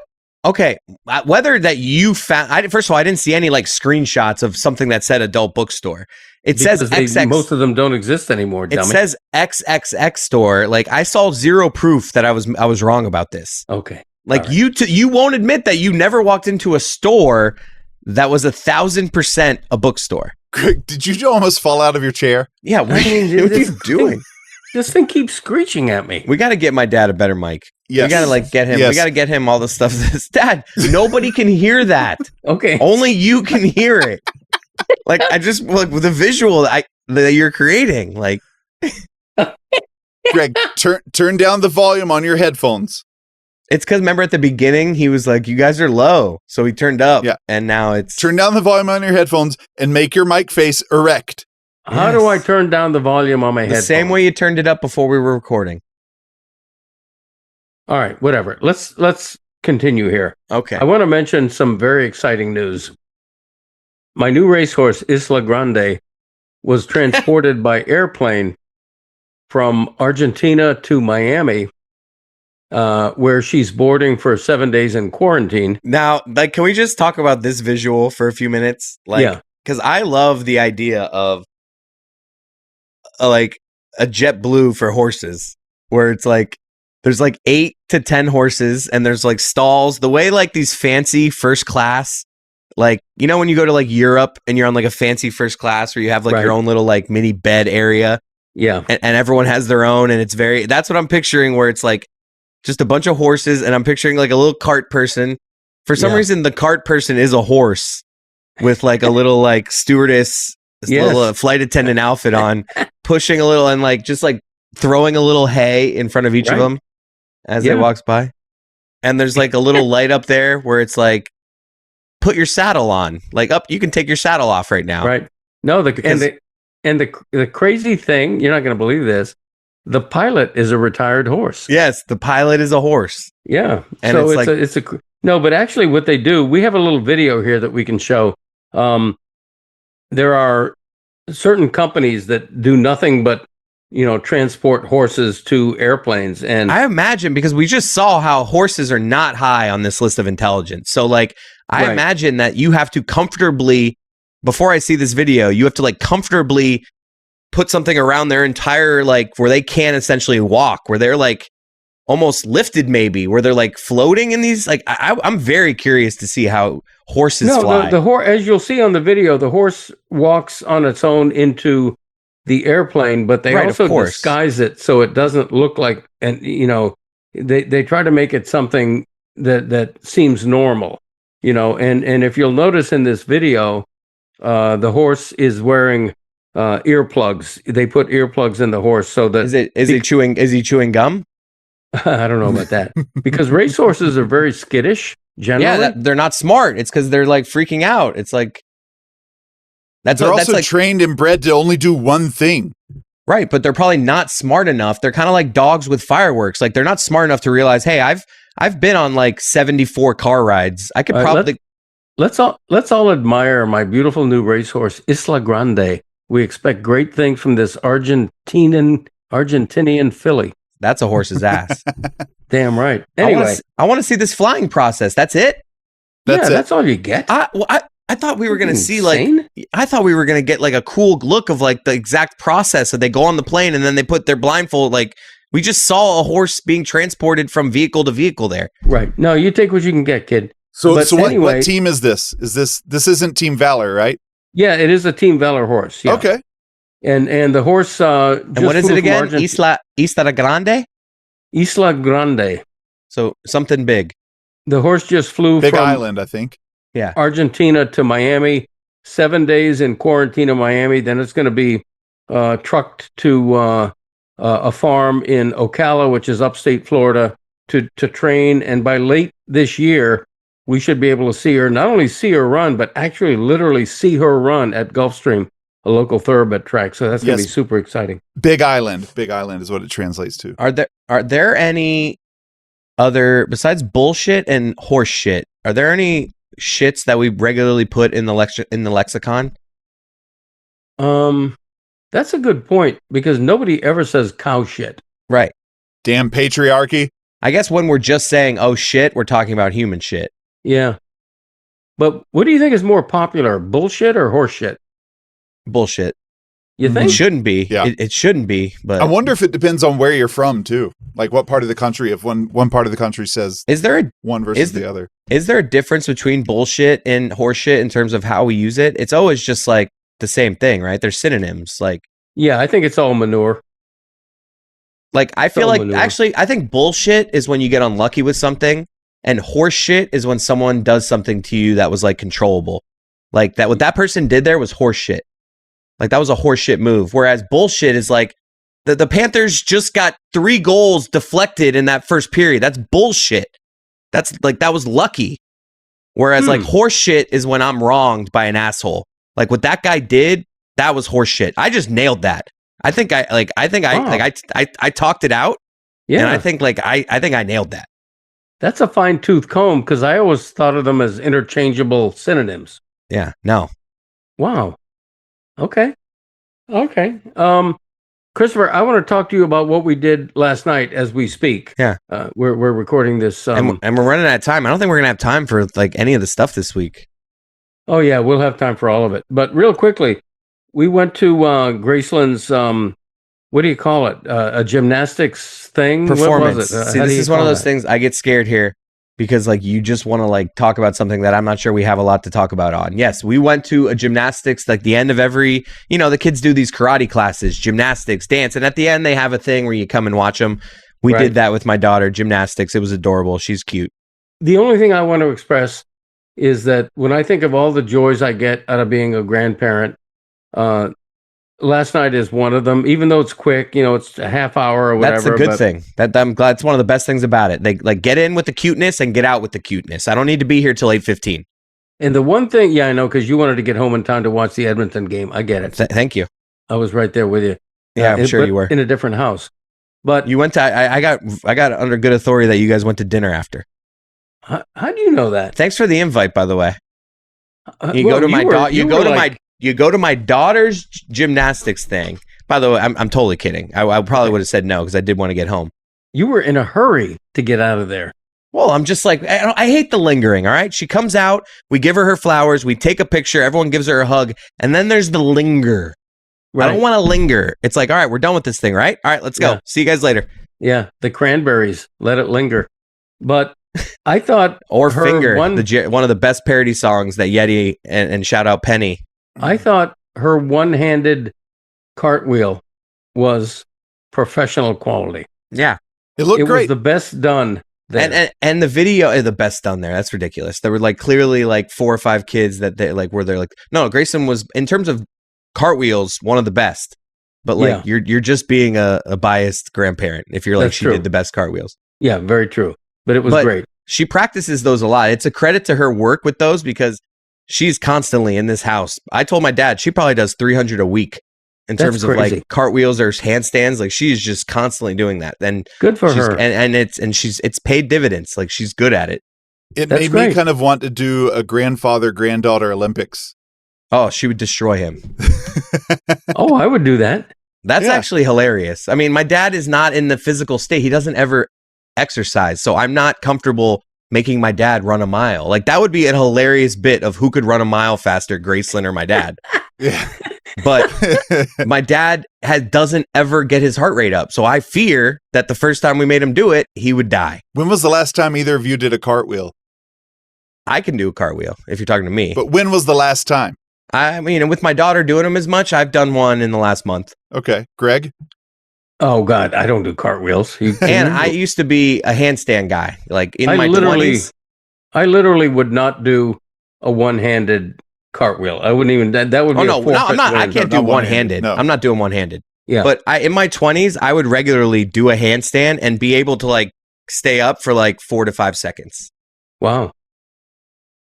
whether that you found, first of all, I didn't see any like screenshots of something that said adult bookstore. It says XX. Most of them don't exist anymore. Dummy. It says XXX store. Like I saw zero proof that I was wrong about this. Okay, like right. You won't admit that you never walked into a store that was 1,000% a bookstore. Greg, did you almost fall out of your chair? Yeah, what are you doing? This thing keeps screeching at me. We got to get my dad a better mic. Yes. We got to get him. Yes. We got to get him all the stuff. Dad, nobody can hear that. Okay. Only you can hear it. Like I just with the visual that you're creating. Like Greg, turn down the volume on your headphones. It's because remember at the beginning he was like, "You guys are low," so he turned up. Yeah. And now it's Turn down the volume on your headphones and make your mic face erect. How do I turn down the volume on my the headphones? same way you turned it up before we were recording. All right, whatever. Let's continue here. Okay. I want to mention some very exciting news. My new racehorse, Isla Grande, was transported by airplane from Argentina to Miami, where she's boarding for 7 days in quarantine. Now, like, can we just talk about this visual for a few minutes? Like, Yeah. because I love the idea of like a JetBlue for horses, where it's like there's like 8 to 10 horses, and there's like stalls. The way like these fancy first class, like you know when you go to like Europe and you're on like a fancy first class where you have like your own little like mini bed area, Yeah. and everyone has their own, and it's very. That's what I'm picturing, where it's like just a bunch of horses, and I'm picturing like a little cart person. For some reason, the cart person is a horse with like a little like stewardess, little flight attendant outfit on, pushing a little and like just like throwing a little hay in front of each of them as they walks by. And there's like a little light up there where it's like, put your saddle on. Like you can take your saddle off right now. Right. No, the crazy thing, you're not going to believe this. The pilot is a retired horse. Yes, the pilot is a horse. Yeah. And so it's no, but actually what they do, we have a little video here that we can show. There are certain companies that do nothing but, transport horses to airplanes. And I imagine, because we just saw how horses are not high on this list of intelligence. So like, I imagine that you have to comfortably, before I see this video, you have to like comfortably put something around their entire, like where they can essentially walk, where they're like almost lifted, maybe where they're like floating in these. Like I'm very curious to see how horses fly. The horse, as you'll see on the video, the horse walks on its own into the airplane, but they also disguise it so it doesn't look like, and they try to make it something that seems normal, and if you'll notice in this video, the horse is wearing earplugs. They put earplugs in the horse so that is he chewing gum? I don't know about that, because racehorses are very skittish generally. Yeah, they're not smart. It's because they're like freaking out. It's like they're also like, trained and bred to only do one thing. Right, but they're probably not smart enough. They're kind of like dogs with fireworks. Like they're not smart enough to realize, hey, I've been on like 74 car rides. I could probably let's all admire my beautiful new racehorse, Isla Grande. We expect great things from this Argentinian filly. That's a horse's ass. Damn right. Anyway, I want to see this flying process. That's it. That's all you get. I thought we were going to see I thought we were going to get like a cool look of like the exact process that they go on the plane and then they put their blindfold. Like we just saw a horse being transported from vehicle to vehicle there. Right. No, you take what you can get, kid. So anyway, what team is this? This isn't Team Valor, right? Yeah, it is a Team Valor horse. Yeah. Okay. And the horse. And what is it again? Isla Grande? Isla Grande. So something big. The horse just flew Big from Island, I think. Yeah. Argentina to Miami. 7 days in quarantine in Miami. Then it's going to be trucked to a farm in Ocala, which is upstate Florida, to train. And by late this year, we should be able to see her, not only see her run, but actually literally see her run at Gulfstream, a local thoroughbit track. So that's going to be super exciting. Big Island is what it translates to. Are there any other, besides bullshit and horse shit, are there any shits that we regularly put in the lexicon? That's a good point, because nobody ever says cow shit. Right. Damn patriarchy. I guess when we're just saying, oh shit, we're talking about human shit. Yeah. But what do you think is more popular, bullshit or horse shit? Bullshit. You think? It shouldn't be. Yeah. It shouldn't be. But I wonder if it depends on where you're from too. Like what part of the country. If one part of the country says one versus the other. Is there a difference between bullshit and horseshit in terms of how we use it? It's always just like the same thing, right? They're synonyms. Like, yeah, I think it's all manure. Like I feel like actually, I think bullshit is when you get unlucky with something, and horseshit is when someone does something to you that was like controllable. Like that, what that person did there was horseshit. Like that was a horseshit move. Whereas bullshit is like The Panthers just got 3 goals deflected in that first period. That's bullshit. That's like, that was lucky. Whereas like horse shit is when I'm wronged by an asshole. Like what that guy did, that was horse shit. I just nailed that. I talked it out. Yeah. And I think I nailed that. That's a fine tooth comb because I always thought of them as interchangeable synonyms. Yeah. No. Wow. Okay. Christopher, I want to talk to you about what we did last night as we speak. Yeah. We're recording this. And we're running out of time. I don't think we're going to have time for like any of the stuff this week. Oh, yeah. We'll have time for all of it. But real quickly, we went to Graceland's, what do you call it? A gymnastics thing? Performance. What was it? See, this is one of those things I get scared here because like you just want to like talk about something that I'm not sure we have a lot to talk about on. Yes, we went to a gymnastics, like the end of every, the kids do these karate classes, gymnastics, dance. And at the end, they have a thing where you come and watch them. We did that with my daughter, gymnastics. It was adorable. She's cute. The only thing I want to express is that when I think of all the joys I get out of being a grandparent, last night is one of them. Even though it's quick, it's a half hour or whatever. That's a good thing. I'm glad it's one of the best things about it. They like get in with the cuteness and get out with the cuteness. I don't need to be here till 8:15. And the one thing, yeah, I know, because you wanted to get home in time to watch the Edmonton game. I get it. Thank you. I was right there with you. Yeah, I'm sure you were in a different house. But you went to. I got under good authority that you guys went to dinner after. How do you know that? Thanks for the invite, by the way. You go to my daughter's gymnastics thing. By the way, I'm totally kidding. I probably would have said no because I did want to get home. You were in a hurry to get out of there. Well, I'm just like, I hate the lingering, all right? She comes out, we give her flowers, we take a picture, everyone gives her a hug, and then there's the linger. Right. I don't want to linger. It's like, all right, we're done with this thing, right? All right, let's go. Yeah. See you guys later. Yeah, the Cranberries, let it linger. But I thought... Or Finger, one of the best parody songs that Yeti and shout out Penny. I thought her one-handed cartwheel was professional quality. Yeah. It looked great. It was the best done there. And the video, the best done there. That's ridiculous. There were like clearly like 4 or 5 kids that they like were there like, no, Grayson was, in terms of cartwheels, one of the best. But like you're just being a biased grandparent if you're like, she did the best cartwheels. Yeah, very true. But it was great. She practices those a lot. It's a credit to her work with those because she's constantly in this house. I told my dad she probably does 300 a week in terms of like cartwheels or handstands. Like she's just constantly doing that. And good for her. And it's paid dividends. Like she's good at it. It made me kind of want to do a grandfather-granddaughter Olympics. Oh, she would destroy him. Oh, I would do that. That's actually hilarious. I mean, my dad is not in the physical state. He doesn't ever exercise. So I'm not comfortable making my dad run a mile. Like that would be a hilarious bit of who could run a mile faster, Graceland or my dad. Yeah. But my dad doesn't ever get his heart rate up. So I fear that the first time we made him do it, he would die. When was the last time either of you did a cartwheel? I can do a cartwheel if you're talking to me. But when was the last time? I mean, with my daughter doing them as much, I've done one in the last month. Okay. Greg? Oh, God, I don't do cartwheels. I used to be a handstand guy, like in my 20s. I literally would not do a one-handed cartwheel. I wouldn't even, that would be I'm not. I can't do one-handed. No. I'm not doing one-handed. Yeah. But in my 20s, I would regularly do a handstand and be able to like stay up for like 4 to 5 seconds. Wow.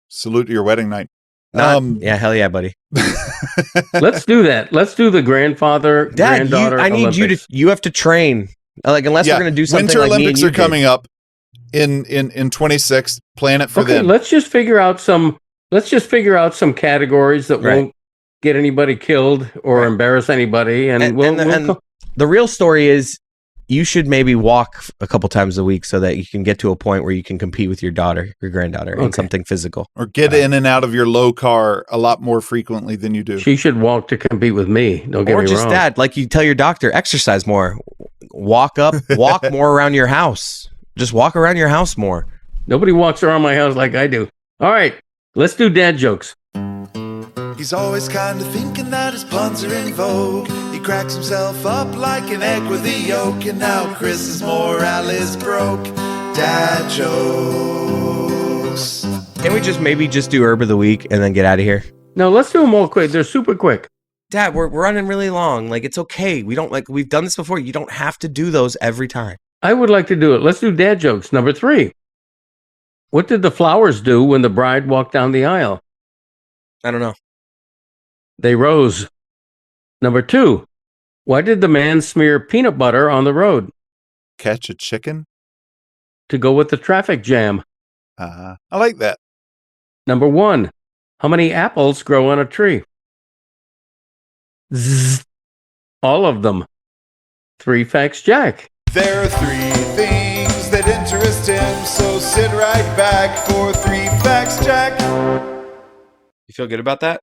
Salute to your wedding night. Yeah, hell yeah, buddy. Let's do that. Let's do the granddaughter. I need Olympics. you have to train. Like unless we're going to do something Winter like Olympics me and you are coming up in 26. Plan it for them. Let's just figure out some categories that won't get anybody killed or embarrass anybody, and the real story is you should maybe walk a couple times a week so that you can get to a point where you can compete with your granddaughter in something physical. Or get in and out of your low car a lot more frequently than you do. She should walk to compete with me. Don't get me wrong. Or just that, like you tell your doctor, exercise more. Walk more around your house. Just walk around your house more. Nobody walks around my house like I do. All right, let's do dad jokes. He's always kind of thinking that his puns are in vogue. He cracks himself up like an egg with a yolk. And now Chris's morale is broke. Dad jokes. Can we just maybe do Herb of the Week and then get out of here? No, let's do them all quick. They're super quick. Dad, we're running really long. Like, it's okay. We've done this before. You don't have to do those every time. I would like to do it. Let's do dad jokes. Number 3. What did the flowers do when the bride walked down the aisle? I don't know. They rose. Number 2. Why did the man smear peanut butter on the road? Catch a chicken? To go with the traffic jam. I like that. Number 1. How many apples grow on a tree? Zzz. All of them. 3 facts, Jack. There are 3 things that interest him, so sit right back for 3 facts, Jack. You feel good about that?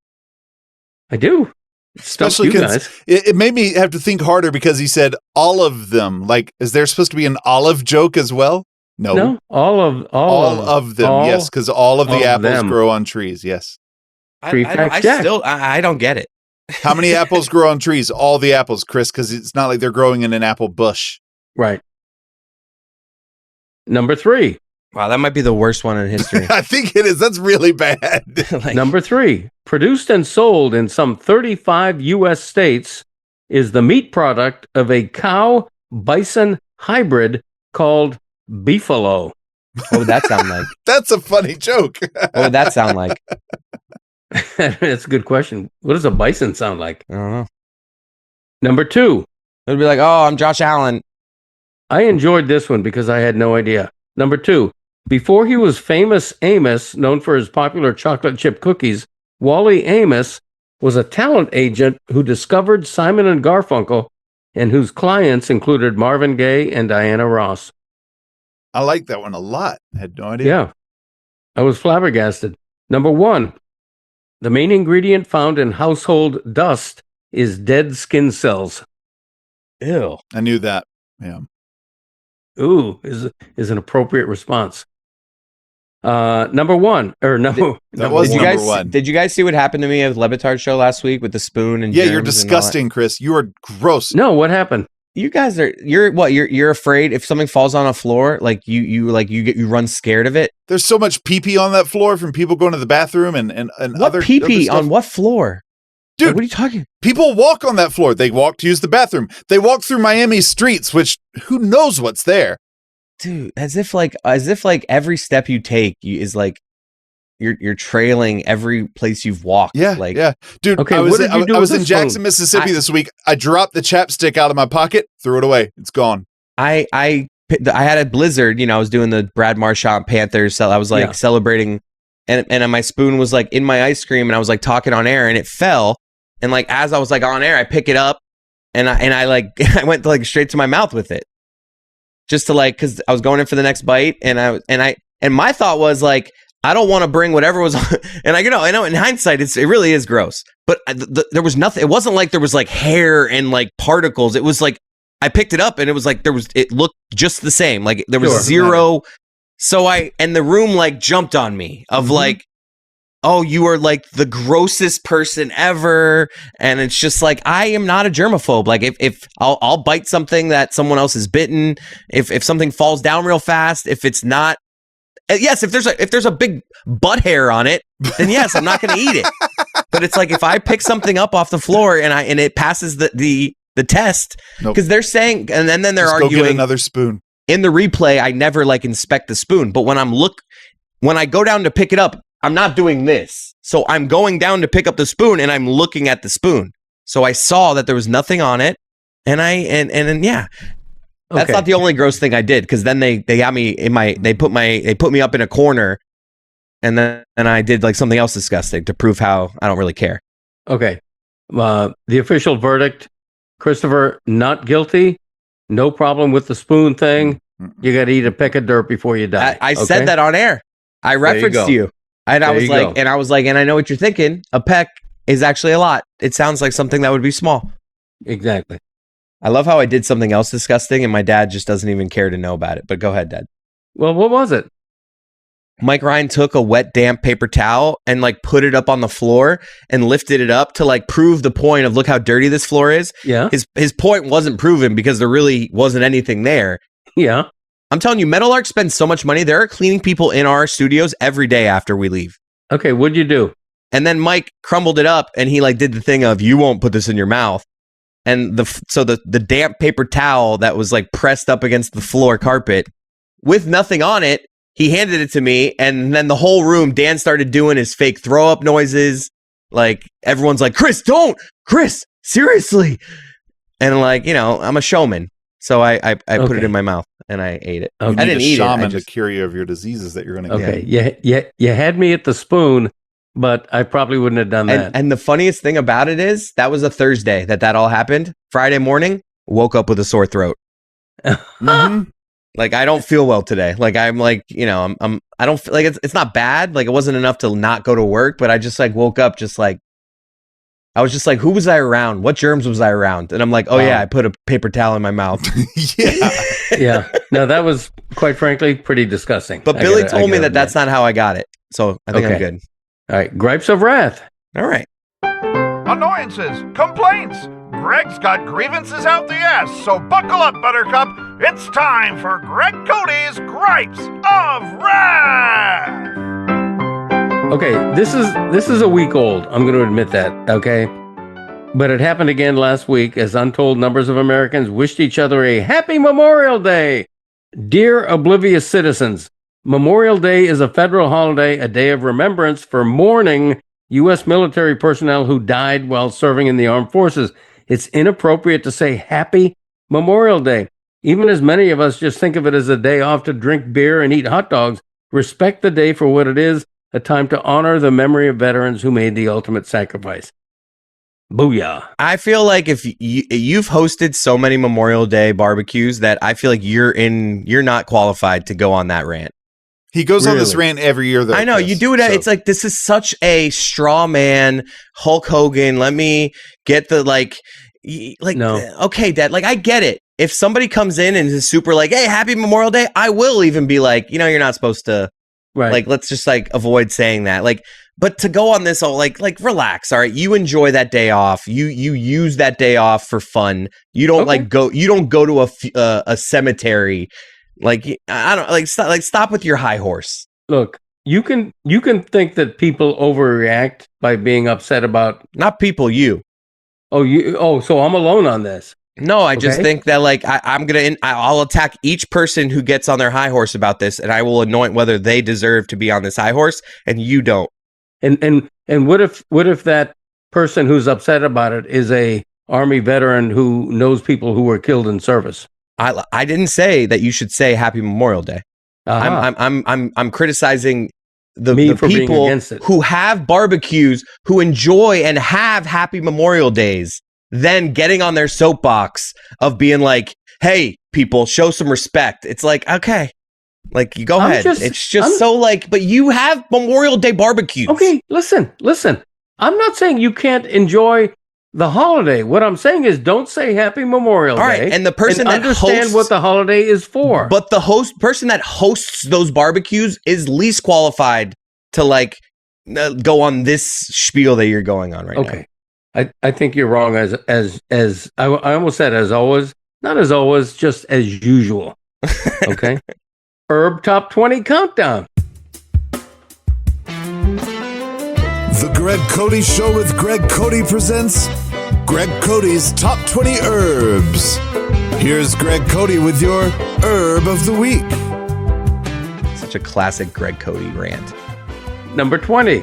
I do. Especially you because guys. it made me have to think harder because he said all of them. Like, is there supposed to be an olive joke as well? No. All of them. all Yes, because all of the of apples them. grow on trees. Yes. Three facts, Jack. I don't get it. How many apples grow on trees? All the apples, Chris, because it's not like they're growing in an apple bush. Right. Number 3. Wow, that might be the worst one in history. I think it is. That's really bad. Like, Number 3. Produced and sold in some 35 U.S. states is the meat product of a cow-bison hybrid called beefalo. what would that sound like? That's a funny joke. What would that sound like? That's a good question. What does a bison sound like? I don't know. Number 2. It would be like, oh, I'm Josh Allen. I enjoyed this one because I had no idea. Number 2. Before he was famous Amos, known for his popular chocolate chip cookies, Wally Amos was a talent agent who discovered Simon and Garfunkel and whose clients included Marvin Gaye and Diana Ross. I like that one a lot. I had no idea. Yeah. I was flabbergasted. Number 1. The main ingredient found in household dust is dead skin cells. Ew. I knew that. Yeah. Ooh, is an appropriate response. Number 1, or no. That number was Did you one. number guys 1. did you guys see what happened to me at Lebitard show last week with the spoon and Yeah, germs you're and all that? disgusting, Chris. You are gross. No, what happened? You guys are you're afraid if something falls on a floor, like you run scared of it. There's so much pee-pee on that floor from people going to the bathroom and What other pee stuff. on what floor? Dude, Like, what are you talking? people walk on that floor. They walk to use the bathroom. They walk through Miami streets, which who knows what's there. Dude, as if like every step you take is like you're trailing every place you've walked. Yeah, like yeah. Dude, Okay, I was, what did you do I was with in this Jackson, phone? Mississippi this week. I dropped the chapstick out of my pocket, threw it away. It's gone. I had a blizzard, I was doing the Brad Marchand Panthers, so I was like Yeah. celebrating, and my spoon was like in my ice cream, and I was like talking on air, and it fell, and like as I was like on air, I pick it up, and I like I went like straight to my mouth with it, just to like because I was going in for the next bite, and my thought was like I don't want to bring whatever was, and I know in hindsight it really is gross, but there was nothing. It wasn't like there was like hair and like particles. It was like. I picked it up and it was like it looked just the same. Like there was Sure. zero. So and the room like jumped on me of like, oh, you are like the grossest person ever. And it's just like, I am not a germaphobe. Like if I'll bite something that someone else has bitten, if something falls down real fast, if it's not, yes, if there's a big butt hair on it, then yes, I'm not going to eat it. But it's like, if I pick something up off the floor and it passes the test, Nope. because they're saying, and then they're Just arguing go get another spoon. in the replay. I never like inspect the spoon, but when I go down to pick it up, I'm not doing this. So I'm going down to pick up the spoon and I'm looking at the spoon. So I saw that there was nothing on it, and yeah. That's Okay. not the only gross thing I did, because then they got me they put me up in a corner, and then I did like something else disgusting to prove how I don't really care. Okay. The official verdict, Christopher, not guilty. No problem with the spoon thing. You got to eat a peck of dirt before you die. I okay? said that on air. I referenced go. you. And I There was you like, go. and I know what you're thinking. A peck is actually a lot. It sounds like something that would be small. Exactly. I love how I did something else disgusting and my dad just doesn't even care to know about it. But go ahead, Dad. Well, what was it? Mike Ryan took a wet, damp paper towel and like put it up on the floor and lifted it up to like prove the point of look how dirty this floor is. Yeah. His point wasn't proven because there really wasn't anything there. Yeah. I'm telling you, Metal Arc spends so much money. There are cleaning people in our studios every day after we leave. Okay. What'd you do? And then Mike crumbled it up and he like did the thing of, you won't put this in your mouth. And the damp paper towel that was like pressed up against the floor carpet with nothing on it, he handed it to me. And then the whole room, Dan started doing his fake throw up noises. Like everyone's like, Chris, seriously. And like, you know, I'm a showman. So I put it in my mouth and I ate it. Okay. I didn't eat shaman it. to cure you of your diseases that you're going to get. Okay. You had me at the spoon, but I probably wouldn't have done that. And the funniest thing about it is that was a Thursday that all happened. Friday morning, woke up with a sore throat. Like I don't feel well today. Like I'm like, you know, I don't feel like it's not bad. Like it wasn't enough to not go to work, but I just like woke up just like, I was just like, who was I around? What germs was I around? And I'm like, oh yeah, I put a paper towel in my mouth. Yeah. No, that was quite frankly pretty disgusting. But Billy told me that that's not how I got it. So I think I'm good. All right. Gripes of wrath. All right. Annoyances, complaints. Greg's got grievances out the ass, so buckle up, Buttercup. It's time for Greg Cote's Gripes of Wrath. Okay, this is a week old. I'm going to admit that, okay? But it happened again last week as untold numbers of Americans wished each other a happy Memorial Day. Dear oblivious citizens, Memorial Day is a federal holiday, a day of remembrance for mourning U.S. military personnel who died while serving in the armed forces. It's inappropriate to say happy Memorial Day. Even as many of us just think of it as a day off to drink beer and eat hot dogs, respect the day for what it is, a time to honor the memory of veterans who made the ultimate sacrifice. Booyah. I feel like if you've hosted so many Memorial Day barbecues that I feel like you're not qualified to go on that rant. He goes on this rant every year, though. I know, you do it. It's like, this is such a straw man, Hulk Hogan. Let me get the no. Okay, Dad, like I get it. If somebody comes in and is super like, hey, happy Memorial Day, I will even be like, you know, you're not supposed to. Right. Like, let's just like avoid saying that. Like, but to go on this all like relax. All right. You enjoy that day off. You use that day off for fun. You don't you don't go to a cemetery. Like, I don't stop with your high horse. Look, you can think that people overreact by being upset about not people, you. So I'm alone on this. No, I just think that like I'll attack each person who gets on their high horse about this, and I will anoint whether they deserve to be on this high horse, and you don't. And what if that person who's upset about it is a Army veteran who knows people who were killed in service? I didn't say that you should say Happy Memorial Day. I'm criticizing the people who have barbecues, who enjoy and have happy Memorial Days, then getting on their soapbox of being like, hey, people, show some respect. It's like, okay, like you go ahead. It's just so like, but you have Memorial Day barbecues. Okay, listen. I'm not saying you can't enjoy the holiday. What I'm saying is don't say Happy Memorial Day. All right, and the person that understand what the holiday is for. But the person that hosts those barbecues is least qualified to like go on this spiel that you're going on right now. Okay. I think you're wrong as I almost said as always, not as always, just as usual. Okay. Herb Top 20 Countdown. The Greg Cote Show with Greg Cote presents Greg Cote's Top 20 Herbs. Here's Greg Cote with your Herb of the Week. Such a classic Greg Cote rant. Number 20,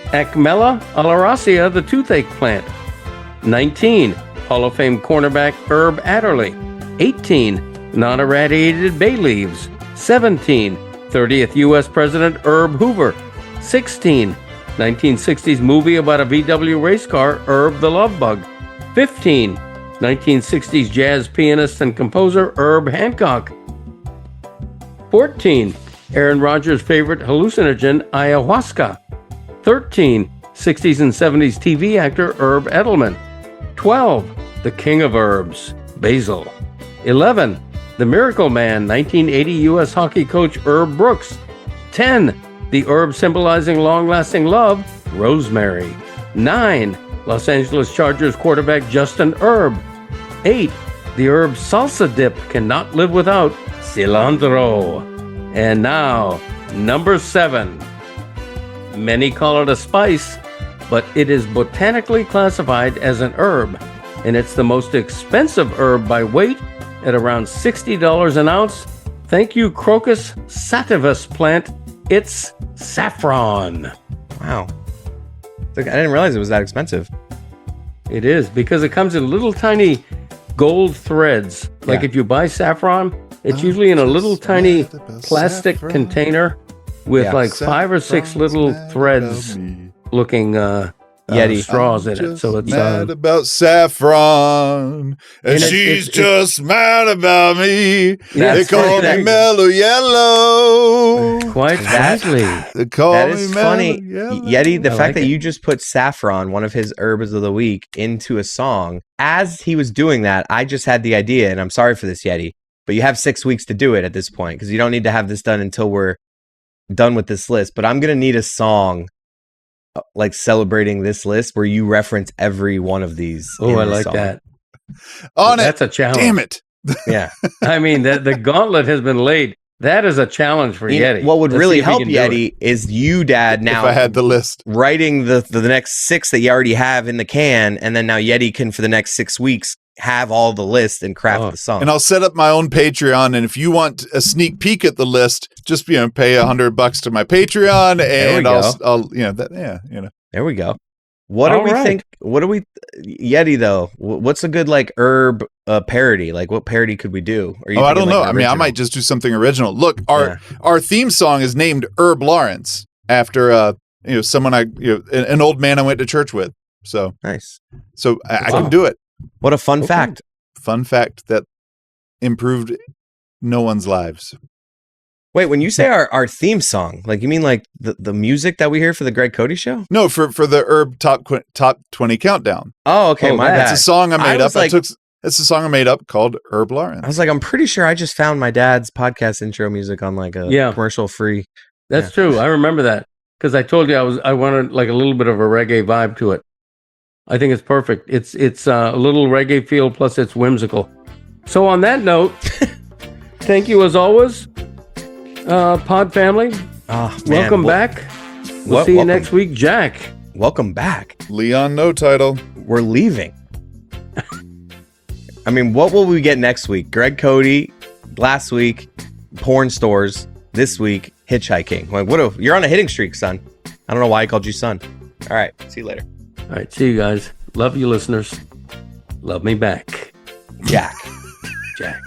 Acmella oleracea, the toothache plant. 19, Hall of Fame cornerback Herb Atterly. 18, non-irradiated bay leaves. 17, 30th U.S. President Herb Hoover. 16, 1960s movie about a VW race car, Herb the Love Bug. 15, 1960s jazz pianist and composer Herb Hancock. 14, Aaron Rodgers' favorite hallucinogen, ayahuasca. 13, 60s and 70s TV actor Herb Edelman. 12, the king of herbs, basil. 11, the Miracle Man, 1980 U.S. hockey coach Herb Brooks. 10, the herb symbolizing long-lasting love, rosemary. 9, Los Angeles Chargers quarterback Justin Herb. 8, the herb salsa dip cannot live without cilantro. And now, number 7. Many call it a spice, but it is botanically classified as an herb, and it's the most expensive herb by weight at around $60 an ounce. Thank you, Crocus sativus plant. It's saffron. Wow. I didn't realize it was that expensive. It is, because it comes in little tiny gold threads. Like if you buy saffron, it's usually in a little tiny plastic container with like 5 or 6 little threads looking Yeti straws in it. So it's mad about saffron, and she's just mad about me. They call me Mellow Yellow. Quite frankly, They call that me is Mellow funny. Yellow. Yeti, the I fact like that it. you just put saffron, one of his herbs of the week, into a song, as he was doing that, I just had the idea, and I'm sorry for this, Yeti, but you have 6 weeks to do it at this point, because you don't need to have this done until we're done with this list. But I'm going to need a song like celebrating this list where you reference every one of these. oh, in I the like song. that. On it. That's a challenge. Damn it. Yeah. I mean, the gauntlet has been laid. That is a challenge for You know, Yeti. what would Let's really see if he help can do it. Yeti is you, Dad, now If I had the list. writing the next 6 that you already have in the can, and then now Yeti can, for the next 6 weeks, have all the list and craft the song. And I'll set up my own Patreon, and if you want a sneak peek at the list, just pay $100 to my Patreon, and I'll There we go. What do All we right. think? What do we, Yeti though? What's a good like herb parody? Like what parody could we do? Are you I thinking, don't know. like, I mean, I original? might just do something original. Look, our theme song is named Herb Lawrence after someone an old man I went to church with. So Nice. I can do it. What a fun Okay. fact. Fun fact that improved no one's lives. Wait, when you say our theme song, like you mean like the music that we hear for the Greg Cote show? No, for the Herb top 20 countdown. Oh, okay, my that's bad. It's a song I made was up. like- It's a song I made up called Herb Lawrence. I was like, I'm pretty sure I just found my dad's podcast intro music on like a commercial free. That's true. I remember that because I told you I wanted like a little bit of a reggae vibe to it. I think it's perfect. It's a little reggae feel plus it's whimsical. So on that note, thank you as always, Pod family. Oh, man. Welcome back. We'll see you next week, Jack. Welcome back. Leon No Title. We're leaving. I mean, what will we get next week? Greg Cote, last week, porn stores, this week, hitchhiking. Like, you're on a hitting streak, son. I don't know why I called you son. All right, see you later. All right, see you guys. Love you, listeners. Love me back. Jack. Jack.